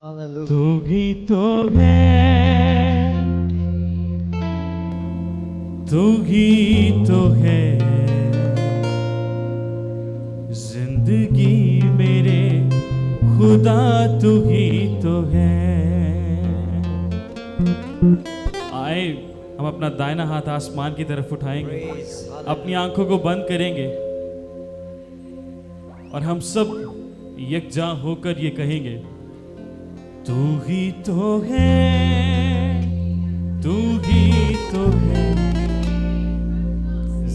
Hallelujah. तू ही तो है, तू ही तो है जिंदगी मेरे खुदा, तू ही तो है। आए हम अपना दाहिना हाथ आसमान की तरफ उठाएंगे, Praise. अपनी आंखों को बंद करेंगे और हम सब यकजा होकर ये कहेंगे, तू ही तो है, तू ही तो है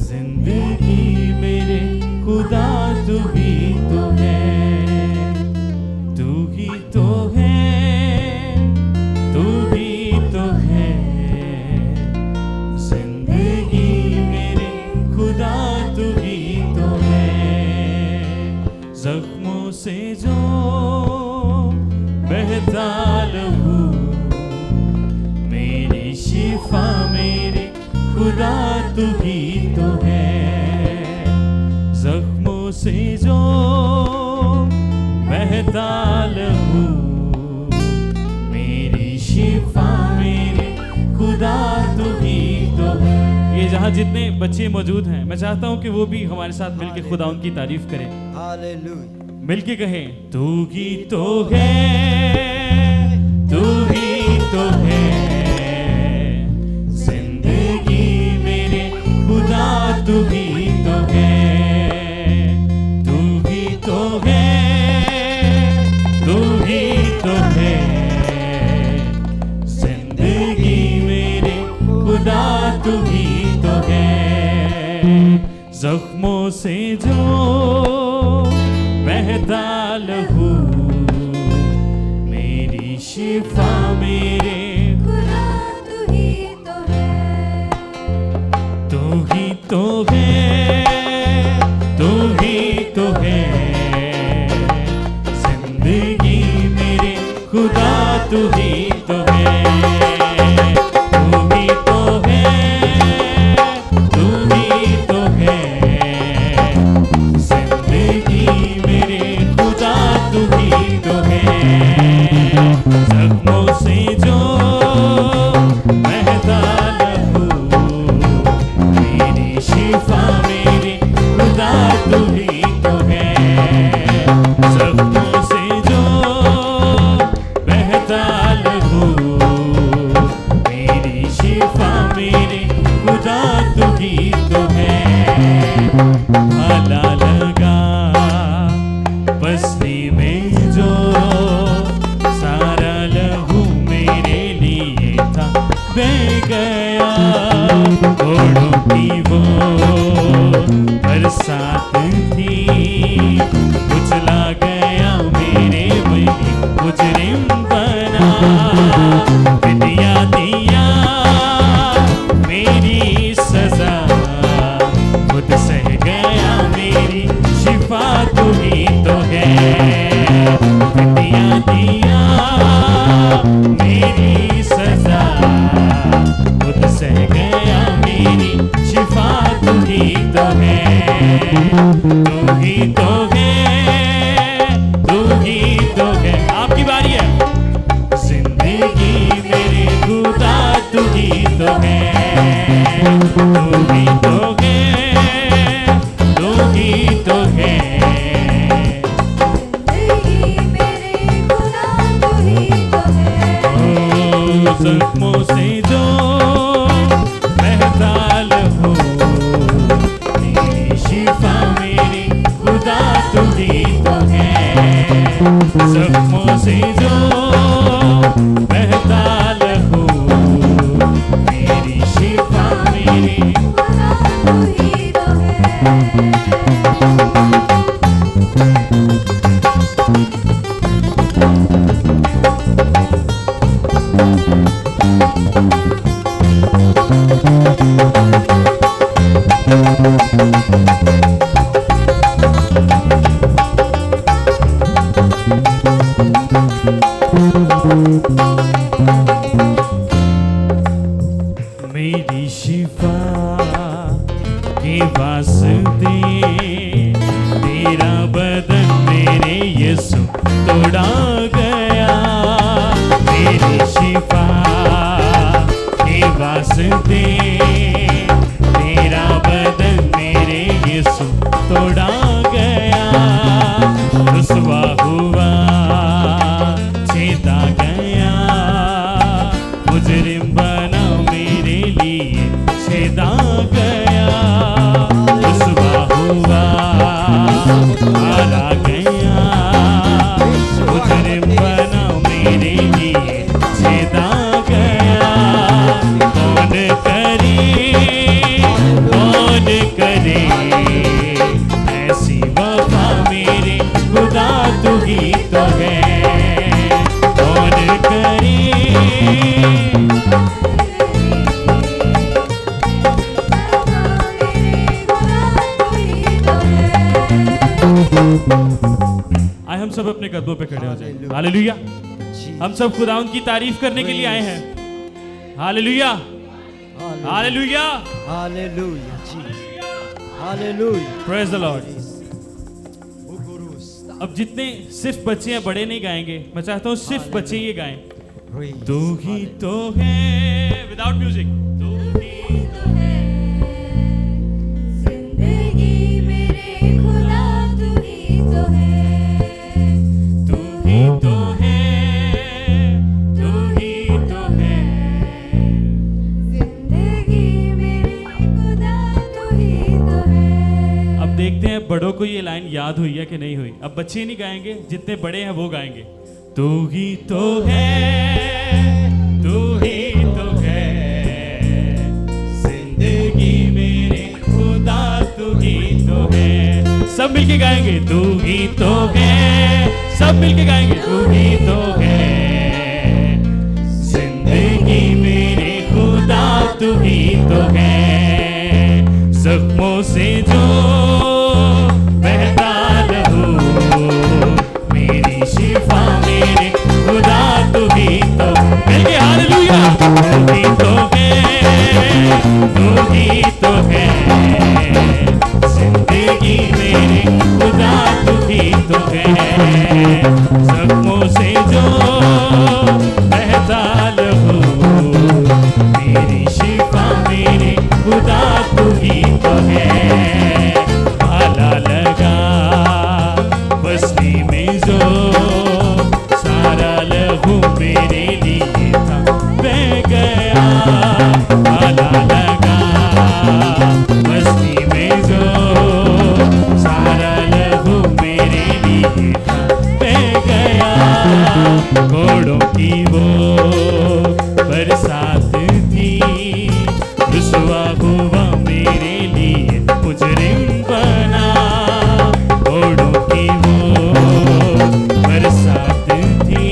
जिंदगी मेरे खुदा, तू ही तो है, तू ही तो है, तू ही तो है जिंदगी मेरे खुदा, तू ही तो है। जख्मों से जो बहता लहू मेरी शिफा मेरे खुदा, तू ही तो है। जख्मों से जो बहता लहू मेरी शिफा मेरे खुदा, तू ही तो है। ये जहाँ जितने बच्चे मौजूद हैं, मैं चाहता हूँ कि वो भी हमारे साथ मिलकर खुदा उनकी तारीफ करें, Hallelujah. मिलके कहें, तू ही तो है, तू ही तो है जिंदगी मेरे खुदा, तू ही तो है, तू ही तो है, तू ही तो है जिंदगी मेरे खुदा, तू ही तो है। जख्मों से जो बहता लहू मेरी शिफा मेरे खुदा, तू ही तो है, तू ही तो है, तू ही तो है जिंदगी मेरे खुदा, तू ही तो है, तू ही तो है, तू ही तो है जिंदगी मेरे खुदा, तू ही तो है। जख्मों से जो बहता लहू मेरी शिफा मेरे खुदा, तू ही तो है। जख्मों से जो बहता लहू मेरी शिफा मेरे खुदा, तू ही तो है। भाला लगा बस्ती में जो सारा लहू मेरे लिए था, बह गया घोड़ों की वो बरसात थी, कुचला गया मेरे वही मुजरिम बना, दिया दिया मेरी सजा, खुद सह गया मेरी शिफा, तू ही तो है। दिया दिया मेरी सजा, खुद सह गया मेरी शिफा, तू ही तो है, तू ही तो है, तू ही तो है। आपकी बारी है। जिंदगी मेरे खुदा, तू ही तो है, तू ही तो है, तू ही तो है जिंदगी मेरे खुदा, तू ही तो है, जख्मों से जो बहता लहू मेरी शिफा मेरी खुदा, तू ही तो है। जख्मों से जो बहता लहू मेरी शिफा मेरी खुदा, तू ही तो है। मेरी शिफा के वास्ते तेरा बदन मेरे यीशु तोड़ा गया, सब अपने कदमों पे खड़े हो जाए। हालेलुया। हम सब खुदावंद की तारीफ करने के लिए आए हैं। Hallelujah, hallelujah, hallelujah ji, hallelujah. Praise the Lord. अब जितने सिर्फ बच्चे हैं, बड़े नहीं गाएंगे, मैं चाहता हूँ सिर्फ बच्चे ये गाएं। तू ही तो है, विदाउट म्यूजिक। तू ही तो है जिंदगी मेरे खुदा, तू ही तो है, तू ही तो है, तू ही तो है। जिंदगी मेरे खुदा, तू ही तो है। अब देखते हैं बड़ों को ये लाइन याद हुई है कि नहीं हुई। अब बच्चे नहीं गाएंगे, जितने बड़े हैं वो गाएंगे। तू ही तो है, तू ही तो है, जिंदगी मेरे खुदा, तू ही तो है। सब मिलके गाएंगे। तू ही तो है, सब मिलके गाएंगे। तू ही तो है, जिंदगी मेरे खुदा, तू ही तो है। जख्मों से जो बहता लहू, मेरी शिफा मेरे खुदा, तू ही तो। मिलके हालेलुया। तू ही तो है, तू ही तो है, जिंदगी मेरे खुदा, तू ही तो है। जख्मों से जो बहता लहू, मेरी शिफा मेरे खुदा, तू ही तो है। भाला लगा बसनी में जो, सारा लहू मेरे लिए था, बह गया। भाला लगा बसनी में जो, सारा लहू मेरे लिए था, बह गया। घोड़ों की वो बरसात थी, रुसवा हुआ मेरे लिए मुजरिम बना। घोड़ों की वो बरसात थी,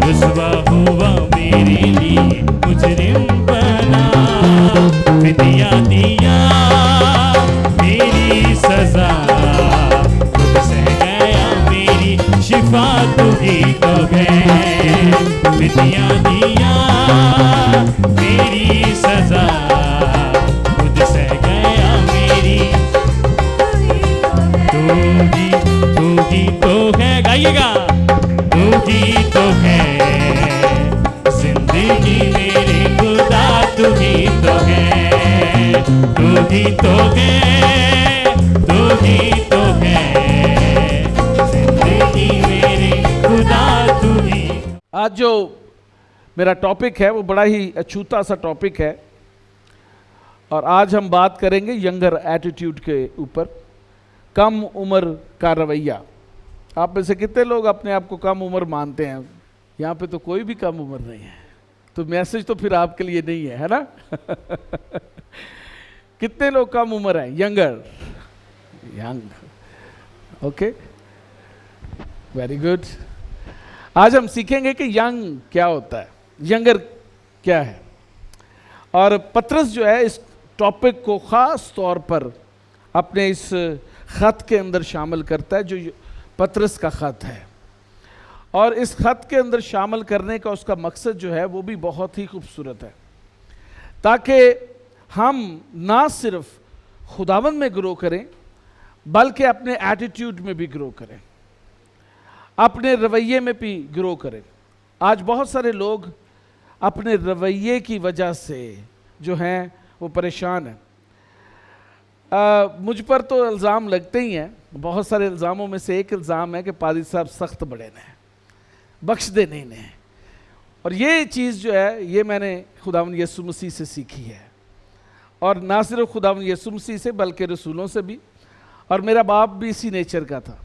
रुसवा हुआ मेरे लिए मुजरिम बना। फिदिया दिया मेरी सजा, खुद सह गया मेरी शिफा, तू ही तो है। फिदिया दिया मेरी सजा, खुद सह गया मेरी। तू ही तो है, गाइएगा। तू ही तो है, जिंदगी मेरे खुदा, तू ही तो है। तू ही तो है, तू ही तो है, जिंदगी मेरे खुदा, तू ही। आज जो मेरा टॉपिक है वो बड़ा ही अछूता सा टॉपिक है, और आज हम बात करेंगे यंगर एटीट्यूड के ऊपर, कम उम्र का रवैया। आप में से कितने लोग अपने आप को कम उम्र मानते हैं? यहाँ पे तो कोई भी कम उम्र नहीं है, तो मैसेज तो फिर आपके लिए नहीं है ना? कितने लोग कम उम्र हैं? Younger, young, okay, very good. आज हम सीखेंगे कि यंग क्या होता है, यंगर क्या है। और पतरस जो है इस टॉपिक को ख़ास तौर पर अपने इस ख़त के अंदर शामिल करता है, जो पतरस का ख़त है। और इस ख़त के अंदर शामिल करने का उसका मकसद जो है वो भी बहुत ही खूबसूरत है, ताकि हम ना सिर्फ खुदावंद में ग्रो करें, बल्कि अपने एटीट्यूड में भी ग्रो करें, अपने रवैये में भी ग्रो करें। आज बहुत सारे लोग अपने रवैये की वजह से जो हैं वो परेशान हैं। मुझ पर तो इल्ज़ाम लगते ही हैं। बहुत सारे इल्ज़ामों में से एक इल्ज़ाम है कि पादी साहब सख्त बड़े ने, बख्श दे नहीं ने। और ये चीज़ जो है ये मैंने खुदावंद यीशु मसीह से सीखी है, और ना सिर्फ खुदावंद यीशु मसीह से बल्कि रसूलों से भी। और मेरा बाप भी इसी नेचर का था।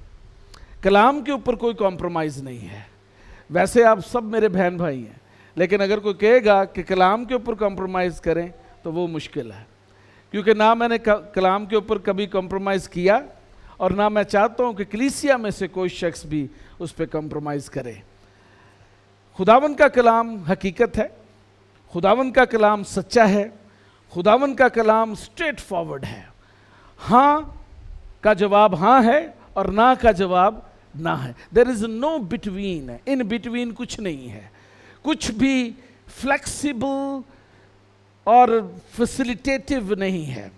कलाम के ऊपर कोई कॉम्प्रोमाइज़ नहीं है। वैसे आप सब मेरे बहन भाई हैं, लेकिन अगर कोई कहेगा कि कलाम के ऊपर कॉम्प्रोमाइज़ करें तो वो मुश्किल है, क्योंकि ना मैंने कलाम के ऊपर कभी कॉम्प्रोमाइज़ किया, और ना मैं चाहता हूँ कि कलीसिया में से कोई शख्स भी उस पर कॉम्प्रोमाइज़ करे। खुदावंद का कलाम हकीकत है, खुदावंद का कलाम सच्चा है, खुदावंद का कलाम स्ट्रेट फॉरवर्ड है। हाँ का जवाब हाँ है और ना का जवाब ना है। There is no between, in between कुछ नहीं है, कुछ भी फ्लेक्सिबल और फैसिलिटेटिव नहीं है।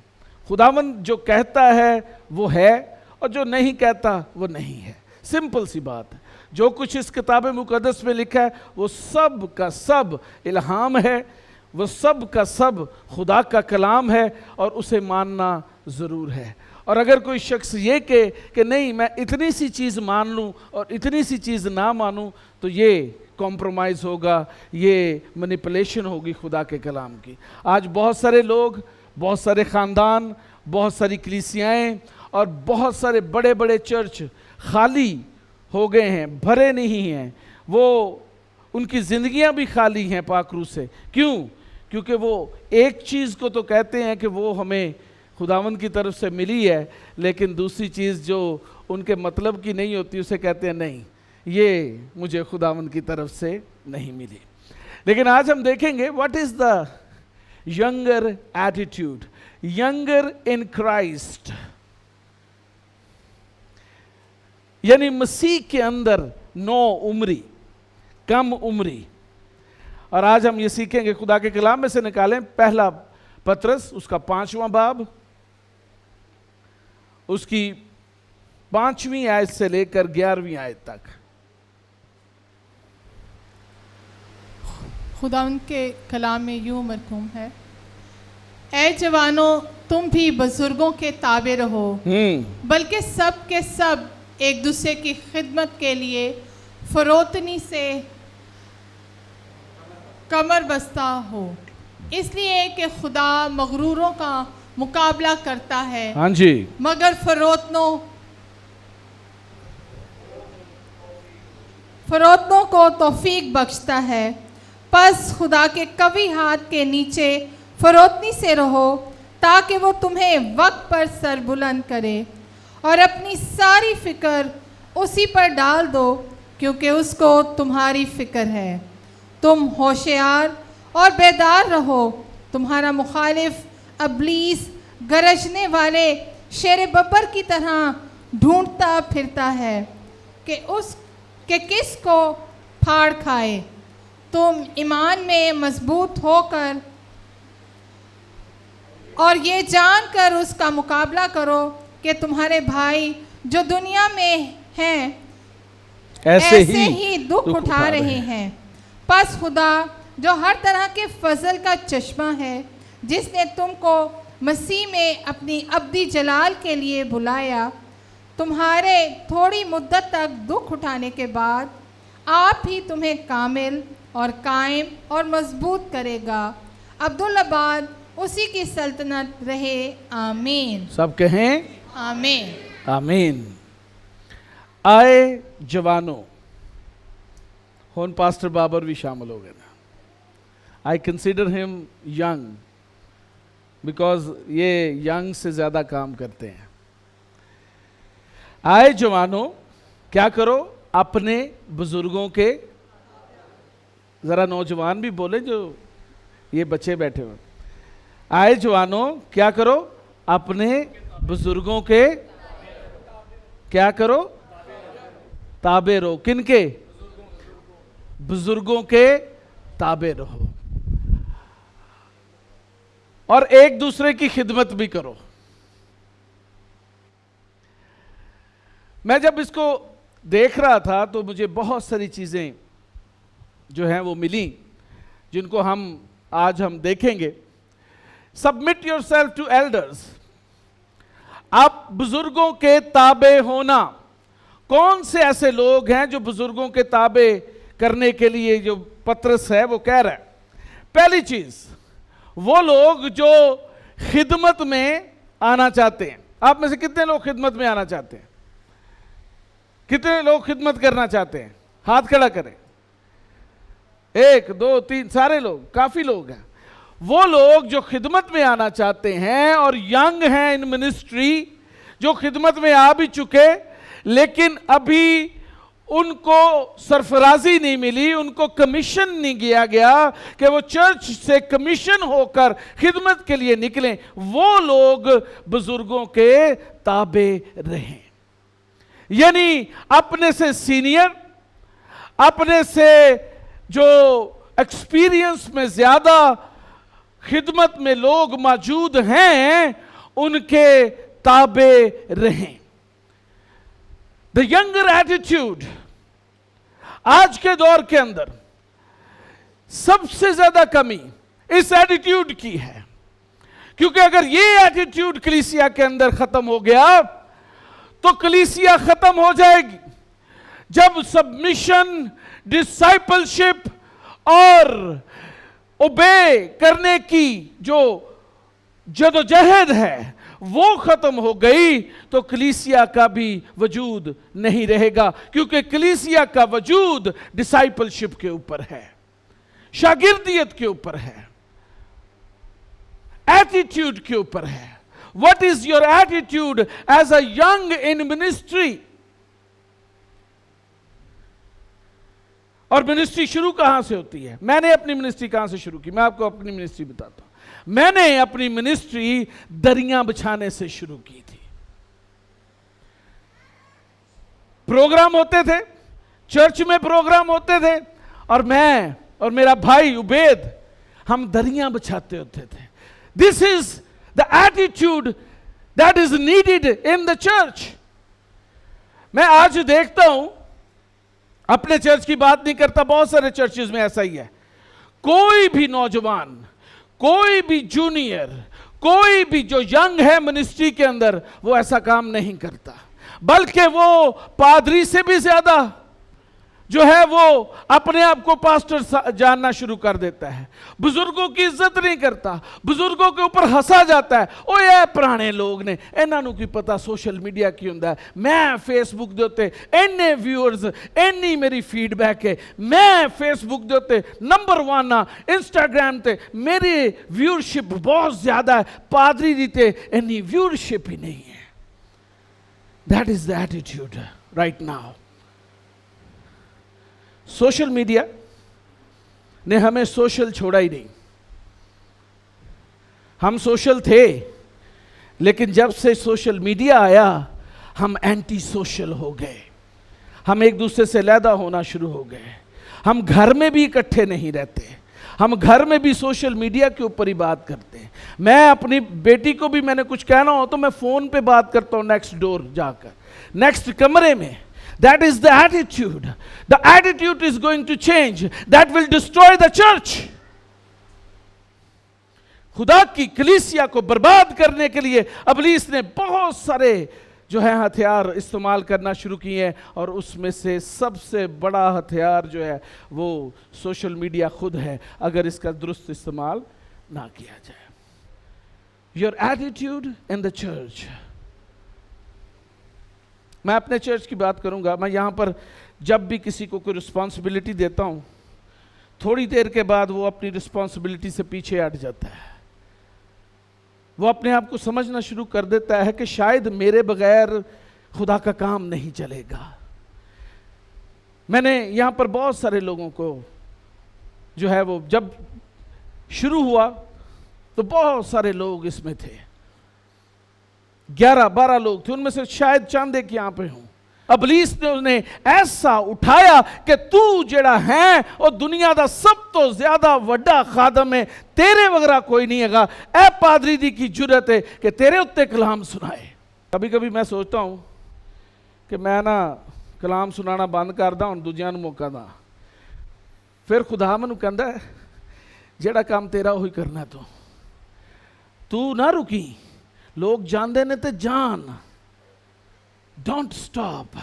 खुदावन जो कहता है वो है, और जो नहीं कहता वो नहीं है। सिंपल सी बात है। जो कुछ इस किताब मुकद्दस में लिखा है वो सब का सब इल्हाम है, वो सब का सब खुदा का कलाम है, और उसे मानना ज़रूर है। और अगर कोई शख्स ये कहे कि नहीं मैं इतनी सी चीज़ मान लूँ और इतनी सी चीज़ ना मानूँ, तो ये कॉम्प्रोमाइज़ होगा, ये मैनिपुलेशन होगी खुदा के कलाम की। आज बहुत सारे लोग, बहुत सारे ख़ानदान, बहुत सारी कलीसियाएँ और बहुत सारे बड़े बड़े चर्च खाली हो गए हैं, भरे नहीं हैं। वो उनकी ज़िंदगियां भी खाली हैं पाकरू से। क्यों? क्योंकि वो एक चीज़ को तो कहते हैं कि वो हमें खुदावंद की तरफ से मिली है, लेकिन दूसरी चीज़ जो उनके मतलब की नहीं होती उसे कहते हैं नहीं, ये मुझे खुदावंद की तरफ से नहीं मिली। लेकिन आज हम देखेंगे what is the younger attitude, younger in Christ, यानी मसीह के अंदर नो उम्री, कम उम्री। और आज हम ये सीखेंगे, खुदा के कलाम में से निकालें पहला पत्रस उसका 5वां बाब, उसकी 5वीं आयत से लेकर 11वीं आयत तक। खुदा उनके कलाम में यूं मरकूम है, ऐ जवानों तुम भी बुजुर्गों के ताबे रहो, बल्कि सब के सब एक दूसरे की खिदमत के लिए फरोतनी से कमर बस्ता हो, इसलिए कि खुदा मगरूरों का मुकाबला करता है, हाँ जी, मगर फरोतनों को तौफीक बख्शता है। बस खुदा के कवी हाथ के नीचे फरोतनी से रहो, ताकि वो तुम्हें वक्त पर सर बुलंद करे, और अपनी सारी फिक्र उसी पर डाल दो, क्योंकि उसको तुम्हारी फिक्र है। तुम होशियार और बेदार रहो, तुम्हारा मुखालिफ अबलीस गरजने वाले शेर बब्बर की तरह ढूंढता फिरता है कि किसको फाड़ खाए। तुम ईमान में मजबूत होकर और ये जानकर उसका मुकाबला करो कि तुम्हारे भाई जो दुनिया में हैं ऐसे ही दुख उठा रहे हैं। बस खुदा जो हर तरह के फजल का चश्मा है, जिसने तुमको मसीह में अपनी अब्दी जलाल के लिए बुलाया, तुम्हारे थोड़ी मुद्दत तक दुख उठाने के बाद आप ही तुम्हें कामिल और कायम और मजबूत करेगा। अब्दुल्लाबाद उसी की सल्तनत रहे। आमीन। सब कहें आमीन। आमीन। आए जवानों, होन पास्टर बाबर भी शामिल हो गए ना। I consider him young because ये यंग से ज़्यादा काम करते हैं। आए जवानों, क्या करो? अपने बुजुर्गों के, ज़रा नौजवान भी बोले जो ये बच्चे बैठे हुए। आए जवानों, क्या करो? अपने बुजुर्गों के क्या करो? ताबे रहो। किनके? बुजुर्गों के ताबे रहो, और एक दूसरे की खिदमत भी करो। मैं जब इसको देख रहा था तो मुझे बहुत सारी चीजें जो हैं वो मिली, जिनको आज हम देखेंगे। Submit yourself to elders, आप बुजुर्गों के ताबे होना। कौन से ऐसे लोग हैं जो बुजुर्गों के ताबे करने के लिए जो पत्रस है वो कह रहा है? पहली चीज, वो लोग जो खिदमत में आना चाहते हैं। आप में से कितने लोग खिदमत में आना चाहते हैं? कितने लोग खिदमत करना चाहते हैं? हाथ खड़ा करें। 1 2 3, सारे लोग, काफी लोग हैं। वो लोग जो खिदमत में आना चाहते हैं और यंग हैं इन मिनिस्ट्री, जो खिदमत में आ भी चुके, लेकिन अभी उनको सरफराजी नहीं मिली, उनको कमीशन नहीं किया गया कि वो चर्च से कमीशन होकर खिदमत के लिए निकलें, वो लोग बुजुर्गों के ताबे रहें। यानी अपने से सीनियर, अपने से जो एक्सपीरियंस में ज्यादा खिदमत में लोग मौजूद हैं, उनके ताबे रहें। द यंगर एटीट्यूड आज के दौर के अंदर सबसे ज्यादा कमी इस एटीट्यूड की है, क्योंकि अगर ये एटीट्यूड कलीसिया के अंदर खत्म हो गया तो कलीसिया खत्म हो जाएगी। जब सबमिशन, डिसाइपलशिप और ओबे करने की जो जदोजहद है वो खत्म हो गई तो कलीसिया का भी वजूद नहीं रहेगा, क्योंकि कलीसिया का वजूद डिसाइपलशिप के ऊपर है, शागिर्दियत के ऊपर है, एटीट्यूड के ऊपर है। What is your attitude as a young in ministry? और मिनिस्ट्री शुरू कहां से होती है? मैंने अपनी मिनिस्ट्री कहां से शुरू की? मैं आपको अपनी मिनिस्ट्री बताता हूं। मैंने अपनी मिनिस्ट्री दरियां बिछाने से शुरू की थी। प्रोग्राम होते थे, चर्च में प्रोग्राम होते थे, और मैं और मेरा भाई उबैद हम दरियां बिछाते होते थे। This is the attitude that is needed in the church. मैं आज देखता हूं, अपने चर्च की बात नहीं करता, बहुत सारे चर्चेज में ऐसा ही है। कोई भी नौजवान, कोई भी जूनियर, कोई भी जो यंग है मिनिस्ट्री के अंदर, वो ऐसा काम नहीं करता, बल्कि वो पादरी से भी ज्यादा जो है वो अपने आप को पास्टर जानना शुरू कर देता है। बुजुर्गों की इज्जत नहीं करता, बुजुर्गों के ऊपर हंसा जाता है। ओ ये पुराने लोग ने, इन्हां नूं की पता सोशल मीडिया की हुंदा है। मैं फेसबुक दे उत्ते इन्ने व्यूअर्स, इन्नी मेरी फीडबैक है, मैं फेसबुक दे उत्ते नंबर 1 आ, इंस्टाग्राम ते मेरी व्यूअरशिप बहुत ज्यादा है, पादरी दी ते इन्नी व्यूअरशिप ही नहीं है। That is the attitude right now. Social media ने हमें सोशल छोड़ा ही नहीं। हम सोशल थे, लेकिन जब से सोशल मीडिया आया हम एंटी सोशल हो गए। हम एक दूसरे से अलहदा होना शुरू हो गए। हम घर में भी इकट्ठे नहीं रहते, हम घर में भी सोशल मीडिया के ऊपर ही बात करते हैं। मैं अपनी बेटी को भी, मैंने कुछ कहना हो तो मैं फोन पे बात करता हूं, नेक्स्ट डोर जाकर, नेक्स्ट कमरे में। That is the attitude. The attitude is going to change. That will destroy the church. खुदा की कलीसिया को बर्बाद करने के लिए अबलीस ने बहुत सारे जो है हथियार इस्तेमाल करना शुरू किए हैं, और उसमें से सबसे बड़ा हथियार जो है वो सोशल मीडिया खुद है, अगर इसका दुरुस्त इस्तेमाल ना किया जाए। Your attitude in the church. मैं अपने चर्च की बात करूंगा। मैं यहां पर जब भी किसी को कोई रिस्पॉन्सिबिलिटी देता हूं, थोड़ी देर के बाद वो अपनी रिस्पॉन्सिबिलिटी से पीछे हट जाता है। वो अपने आप को समझना शुरू कर देता है कि शायद मेरे बगैर खुदा का काम नहीं चलेगा। मैंने यहां पर बहुत सारे लोगों को जो है वो, जब शुरू हुआ तो बहुत सारे लोग इसमें थे, 11-12 लोग थे, उनमें से शायद चंद एक यहां पे हूं। अबलीस ने उन्हें ऐसा उठाया कि तू जेड़ा है और दुनिया का सब तो ज्यादा वड्डा खादम है, तेरे वगैरह कोई नहीं हैगा। ए पादरी दी की जुरत है कि तेरे उत्ते कलाम सुनाए। कभी कभी मैं सोचता हूं कि मैं ना कलाम सुनाना बंद कर दा, हुण दूजियां नूं मौका दा। फिर खुदा मैनूं कहंदा है जेड़ा काम तेरा वही करना, तू ना रुकी, लोग जानते ने ते जान। Don't stop,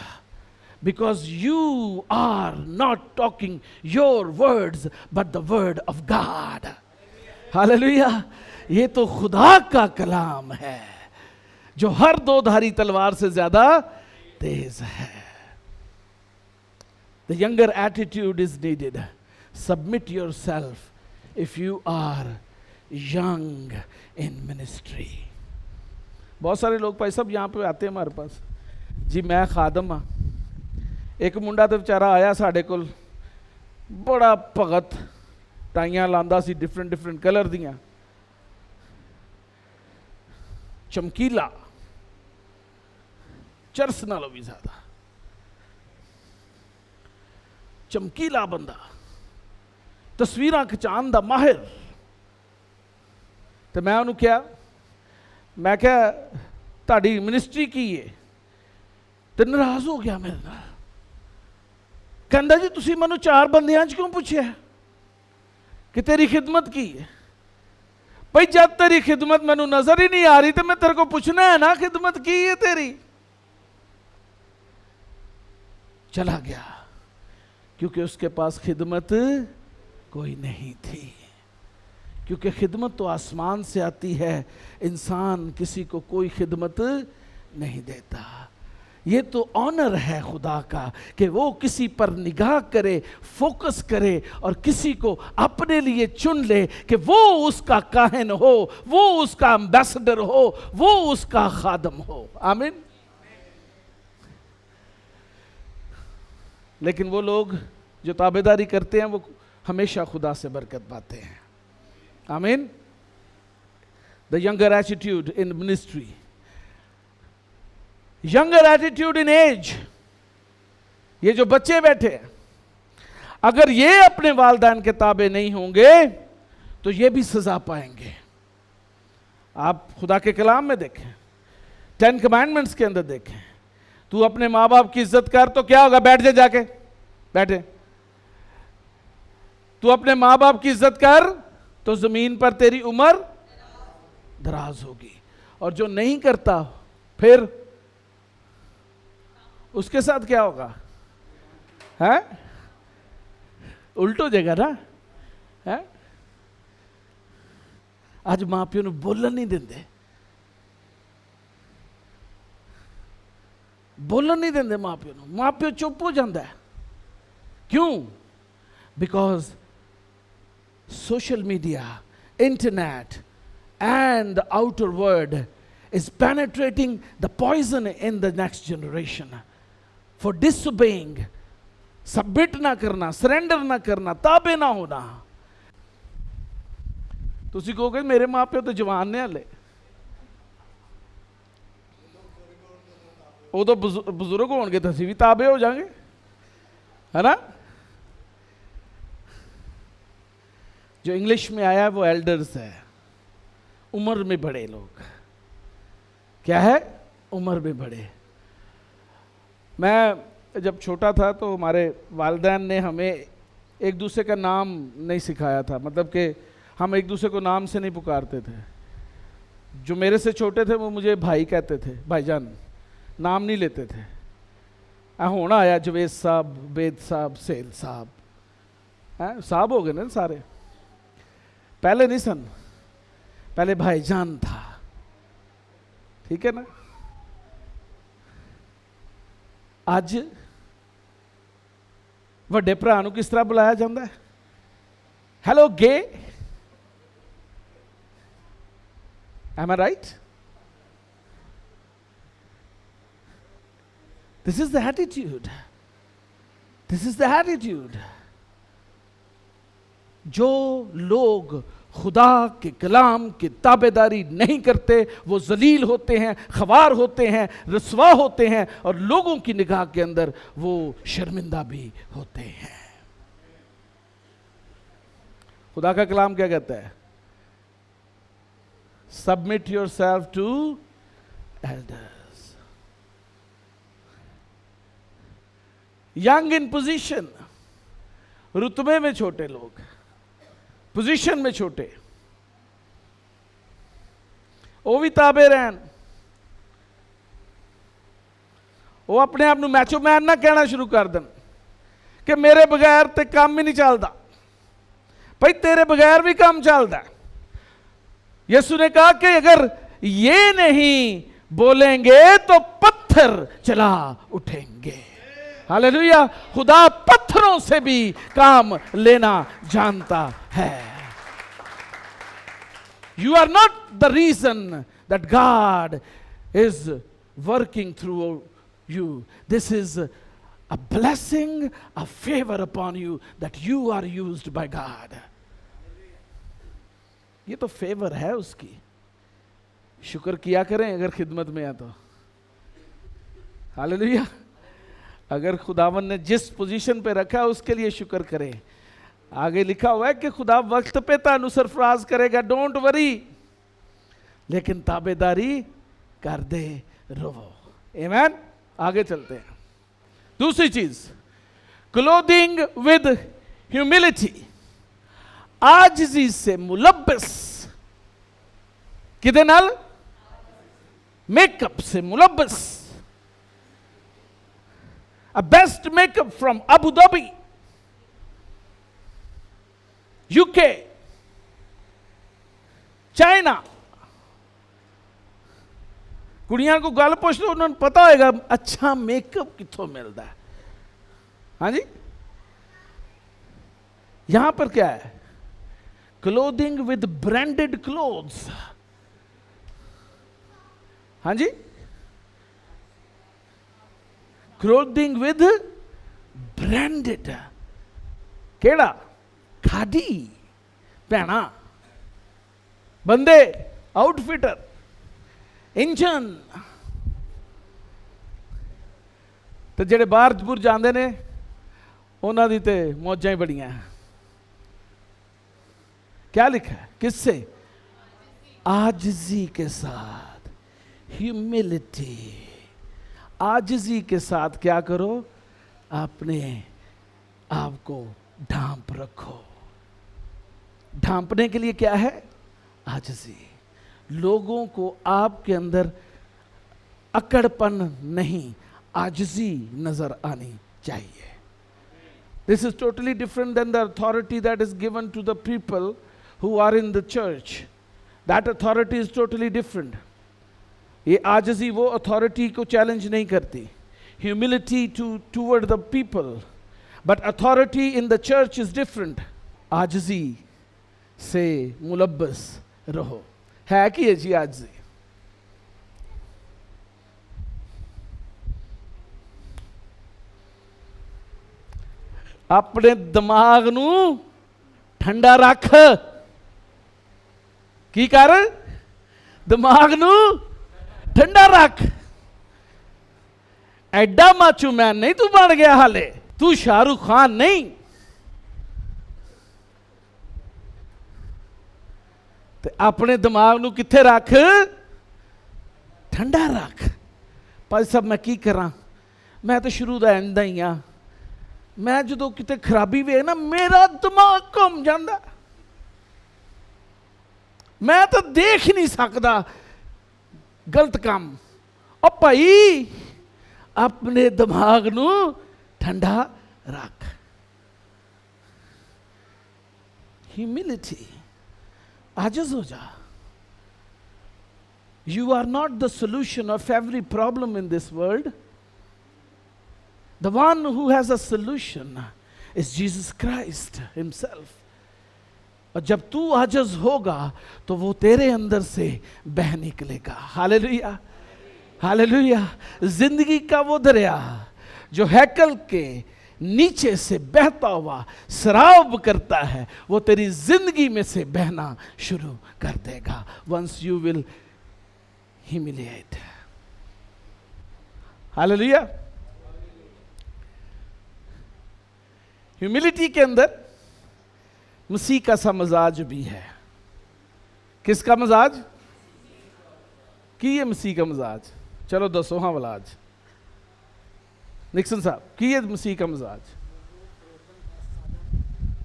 because you are not talking your words but the word of God. Hallelujah. ये तो खुदा का कलाम है जो हर दो धारी तलवार से ज्यादा तेज है। The younger attitude is needed. Submit yourself if you are young in ministry. बहुत सारे लोग भाई साहब यहाँ पे आते हैं हमारे पास, जी मैं खादम हाँ। एक मुंडा तो बेचारा आया साढ़े कोल, बड़ा भगत, टाइयां लांदा सी डिफरेंट डिफरेंट कलर दियां, चमकीला, चरस नालों भी ज्यादा। चमकीला बंदा, तस्वीरां खिचाण दा माहिर। तो मैं उन्होंने क्या, मैं क्या ताड़ी मिनिस्ट्री की है, तो नाराज हो गया मेरे नाल। कहंदा जी तुसी मैनू 4 बंदियां च क्यों पूछया कि तेरी खिदमत की है? भाई जब तेरी खिदमत मैनू नजर ही नहीं आ रही तो मैं तेरे को पूछना है ना खिदमत की है तेरी। चला गया क्योंकि उसके पास खिदमत कोई नहीं थी, क्योंकि खिदमत तो आसमान से आती है, इंसान किसी को कोई खिदमत नहीं देता। ये तो ऑनर है खुदा का कि वो किसी पर निगाह करे, फोकस करे और किसी को अपने लिए चुन ले कि वो उसका काहिन हो, वो उसका एम्बेसडर हो, वो उसका खादम हो। आमीन। लेकिन वो लोग जो ताबेदारी करते हैं वो हमेशा खुदा से बरकत पाते हैं। आमीन। The younger attitude in ministry, younger attitude in age. ये जो बच्चे बैठे हैं, अगर ये अपने वालिदैन के ताबे नहीं होंगे तो ये भी सजा पाएंगे। आप खुदा के कलाम में देखें, 10 कमांडमेंट्स के अंदर देखें, तू अपने माँ बाप की इज्जत कर तो क्या होगा? बैठ जा, जाके बैठे। तू अपने माँ बाप की इज्जत कर तो जमीन पर तेरी उम्र दराज होगी, और जो नहीं करता फिर उसके साथ क्या होगा? है उल्ट हो जाएगा ना। है आज मां प्यो नूं बोलन नहीं देंदे, बोलन नहीं देंदे मां प्यो नूं। मां प्यो चुप हो जाता है। क्यों? Because social media, internet and the outer world is penetrating the poison in the next generation for disobeying, submit ना करना, surrender ना करना, ताबे ना होना। तुसी कहोगे मेरे माँ प्यो तो जवान ने हले, वो तो बुजुर्ग होंगे तो असी भी ताबे हो जाएंगे, है ना। जो इंग्लिश में आया वो एल्डर्स है, उम्र में बड़े लोग। क्या है? उम्र में बड़े। मैं जब छोटा था तो हमारे वालिदैन ने हमें एक दूसरे का नाम नहीं सिखाया था, मतलब कि हम एक दूसरे को नाम से नहीं पुकारते थे। जो मेरे से छोटे थे वो मुझे भाई कहते थे, भाईजान, नाम नहीं लेते थे। होना आया जवेद साहब, बेद साहब, सेल साहब, हैं साहब हो गए ना सारे। पहले नहीं सन, पहले भाईजान था, ठीक है ना। आज वड्डे भरा नूं किस तरह बुलाया जाता है? Hello guys, am I right? This is the attitude, this is the attitude. जो लोग खुदा के कलाम की ताबेदारी नहीं करते वो जलील होते हैं, खवार होते हैं, रसवा होते हैं, और लोगों की निगाह के अंदर वो शर्मिंदा भी होते हैं। खुदा का कलाम क्या कहता है? Submit yourself to elders. Young in position, रुतबे में छोटे लोग, पोजीशन में छोटे, वो भी ताबे रहन। वो अपने आप नूं मैचो मैन ना कहना शुरू कर देन कि मेरे बगैर ते काम ही नहीं चलता। भाई तेरे बगैर भी काम चलता है। यीशु ने कहा कि अगर ये नहीं बोलेंगे तो पत्थर चला उठेंगे। हालेलुया। खुदा पत्थरों से भी काम लेना जानता है। You are not the reason that God is working through you. This is a blessing, a favor upon you that you are used by God. ये तो फेवर है उसकी। शुक्र किया करें अगर खिदमत में है तो। हालेलुया। अगर खुदावन ने जिस पोजीशन पे रखा है उसके लिए शुक्र करें। आगे लिखा हुआ है कि खुदा वक्त पे तानू सरफराज करेगा, डोंट वरी, लेकिन ताबेदारी कर दे रहो। आमीन। आगे चलते हैं। दूसरी चीज, क्लोथिंग विद ह्यूमिलिटी, आजिजी से मुलब्बस। किदे नाल? मेकअप से मुलब्बस। A best makeup from Abu Dhabi, UK, China। कुड़ियां को गल पुछ लो, उन्होंने पता होगा अच्छा मेकअप कितों मिलता है। हाँ जी, यहां पर क्या है? Clothing with branded clothes. हाँ जी, क्लोथिंग विद ब्रांडेड। केड़ा? खादी पहना, बंदे आउटफिटर, इंजन। तो जेड़े बाहर बुर जाते ने उन्हां दी ते मौजां ही बड़ियां। क्या लिखा है? किससे? आजिजी के साथ, ह्यूमिलिटी। आजिजी के साथ क्या करो? अपने आप को ढांप रखो। ढांपने के लिए क्या है? आजिजी। लोगों को आपके अंदर अकड़पन नहीं, आजिजी नजर आनी चाहिए। This is totally different than the authority that is given to the people who are in the church. That authority is totally different. ये आजिजी वो अथॉरिटी को चैलेंज नहीं करती, humility toward the people, but authority in the church is different. आजिजी से मुलब्बस रहो। है कि ये जी आजिजी? अपने दिमाग नू ठंडा रख। की कर? दिमाग नू ठंडा रख। एडा माचू मैन नहीं तू बन गया हाले, तू शाहरुख खान नहीं। ते अपने दिमाग नू किथे रख? ठंडा रख। भाई साहब मैं की करा, मैं तो शुरू दा इंदा ही हाँ। मैं जो किते खराबी वे ना मेरा दिमाग घूम जाता, मैं तो देख ही नहीं सकता गलत काम। और भाई अपने दिमाग नू ठंडा रख। ह्यूमिलिटी, आजिज हो जा। You are not the solution of every problem in this world. The one who has a solution is Jesus Christ himself. और जब तू आजिज होगा तो वो तेरे अंदर से बह निकलेगा। Hallelujah, hallelujah. जिंदगी का वो दरिया जो हैकल के नीचे से बहता हुआ सराब करता है, वो तेरी जिंदगी में से बहना शुरू कर देगा। Once you will humiliate. Hallelujah. Humility के अंदर मसीह का सा मजाज भी है। किसका मजाज? की ये मसीह का मजाज? चलो दसो हाँ वाला आज। निक्सन साहब की ये मसीह का मजाज?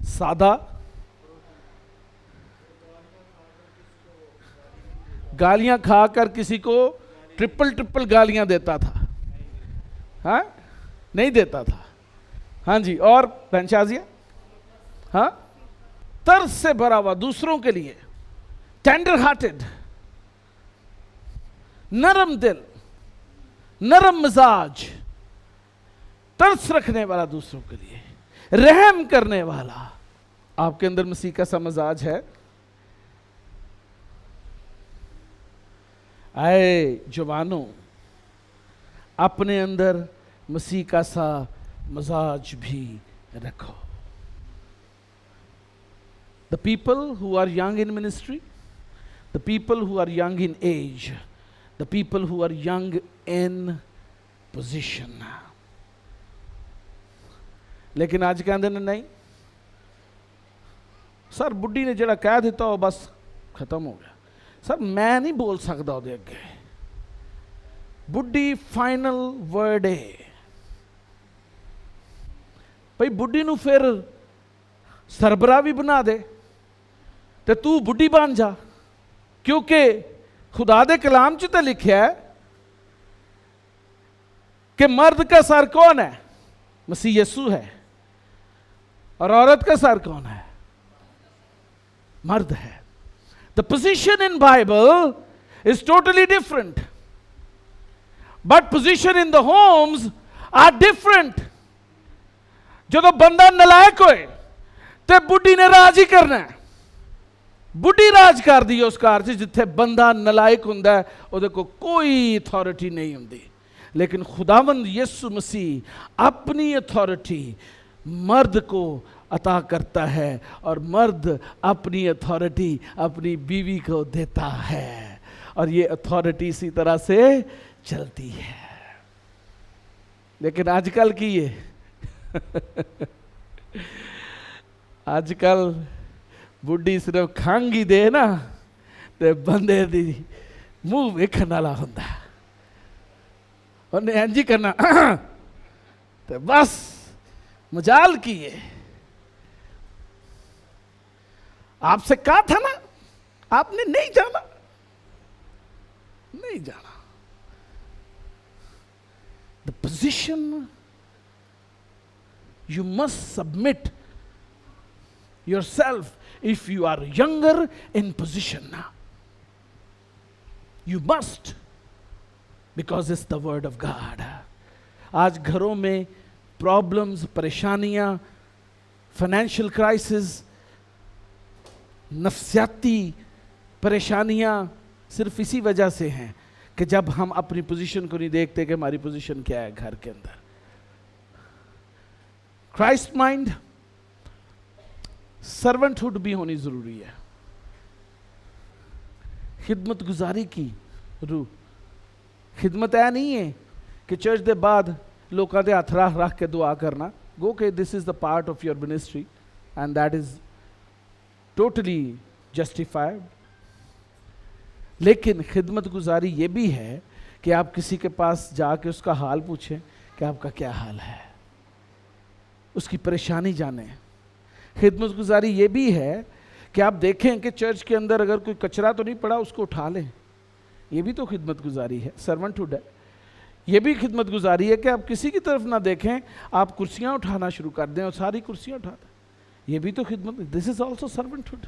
सादा, गालियां खाकर किसी को ट्रिपल गालियां देता था। हाँ नहीं देता था। हाँ जी। और बहनशाजिया, हाँ तरस से भरा हुआ दूसरों के लिए, टेंडर हार्टेड, नरम दिल, नरम मिजाज, तरस रखने वाला दूसरों के लिए, रहम करने वाला। आपके अंदर मसीह का सा मिजाज है? आए जवानों, अपने अंदर मसीह का सा मजाज भी रखो। The people who are young in ministry, the people who are young in age, the people who are young in position, लेकिन अज कहते हैं नहीं सर बुढ़ी ने जोड़ा कह दिता वो बस खत्म हो गया। सर मैं नहीं बोल सकता वो अगे, बुढ़ी फाइनल वर्ड है भाई। बुढ़ी नू फिर सरबरा भी बना दे तो तू बुढ़ी बन जा, क्योंकि खुदा दे कलाम च तो लिखा है कि मर्द का सर कौन है? मसीह यीशु है। और औरत का सर कौन है? मर्द है। The position in Bible is totally different, but position in the homes are different. जो बंदा नलायक होए तो बुढ़ी ने राज ही करना है। बुढ़ी राज कर दी उस घर से जिथे बंदा नलायक हुंदा है, उहदे को कोई अथॉरिटी नहीं हुंदी। लेकिन खुदावंद यीशु मसीह अपनी अथॉरिटी मर्द को अता करता है और मर्द अपनी अथॉरिटी अपनी बीवी को देता है, और ये अथॉरिटी इसी तरह से चलती है। लेकिन आजकल की ये आजकल बुढ़ी सिर्फ खांगी दे ना ते बंदे दी मुंह वेखण वाला हुंदा, उन्हें इंज ही करना तो बस मजाल की है। आपसे कहा था ना, आपने नहीं जाना, नहीं जाना। The position you must submit yourself if you are younger in position now. You must, because it's the word of God. आज घरों में प्रॉब्लम्स, परेशानियां, फाइनेंशियल क्राइसिस, नफ्सियाती परेशानियां सिर्फ इसी वजह से हैं कि जब हम अपनी पोजीशन को नहीं देखते कि हमारी पोजीशन क्या है घर के अंदर। क्राइस्ट माइंड, सर्वेंटहुड भी होनी जरूरी है। खिदमत गुजारी की रूह। खिदमत ऐ नहीं है कि चर्च के बाद लोगों के हथ रख रख के दुआ करना। गो के this is the part of your ministry and that is totally justified. लेकिन खिदमत गुजारी ये भी है कि आप किसी के पास जाके उसका हाल पूछें कि आपका क्या हाल है, उसकी परेशानी जाने। खिदमत गुजारी ये भी है कि आप देखें कि चर्च के अंदर अगर कोई कचरा तो नहीं पड़ा, उसको उठा लें। ये भी तो खिदमत गुजारी है, सर्वेंटहुड है। ये भी खिदमत गुजारी है कि आप किसी की तरफ ना देखें, आप कुर्सियां उठाना शुरू कर दें और सारी कुर्सियां उठा दें। ये भी तो खिदमत, दिस इज ऑल्सो सर्वेंटहुड।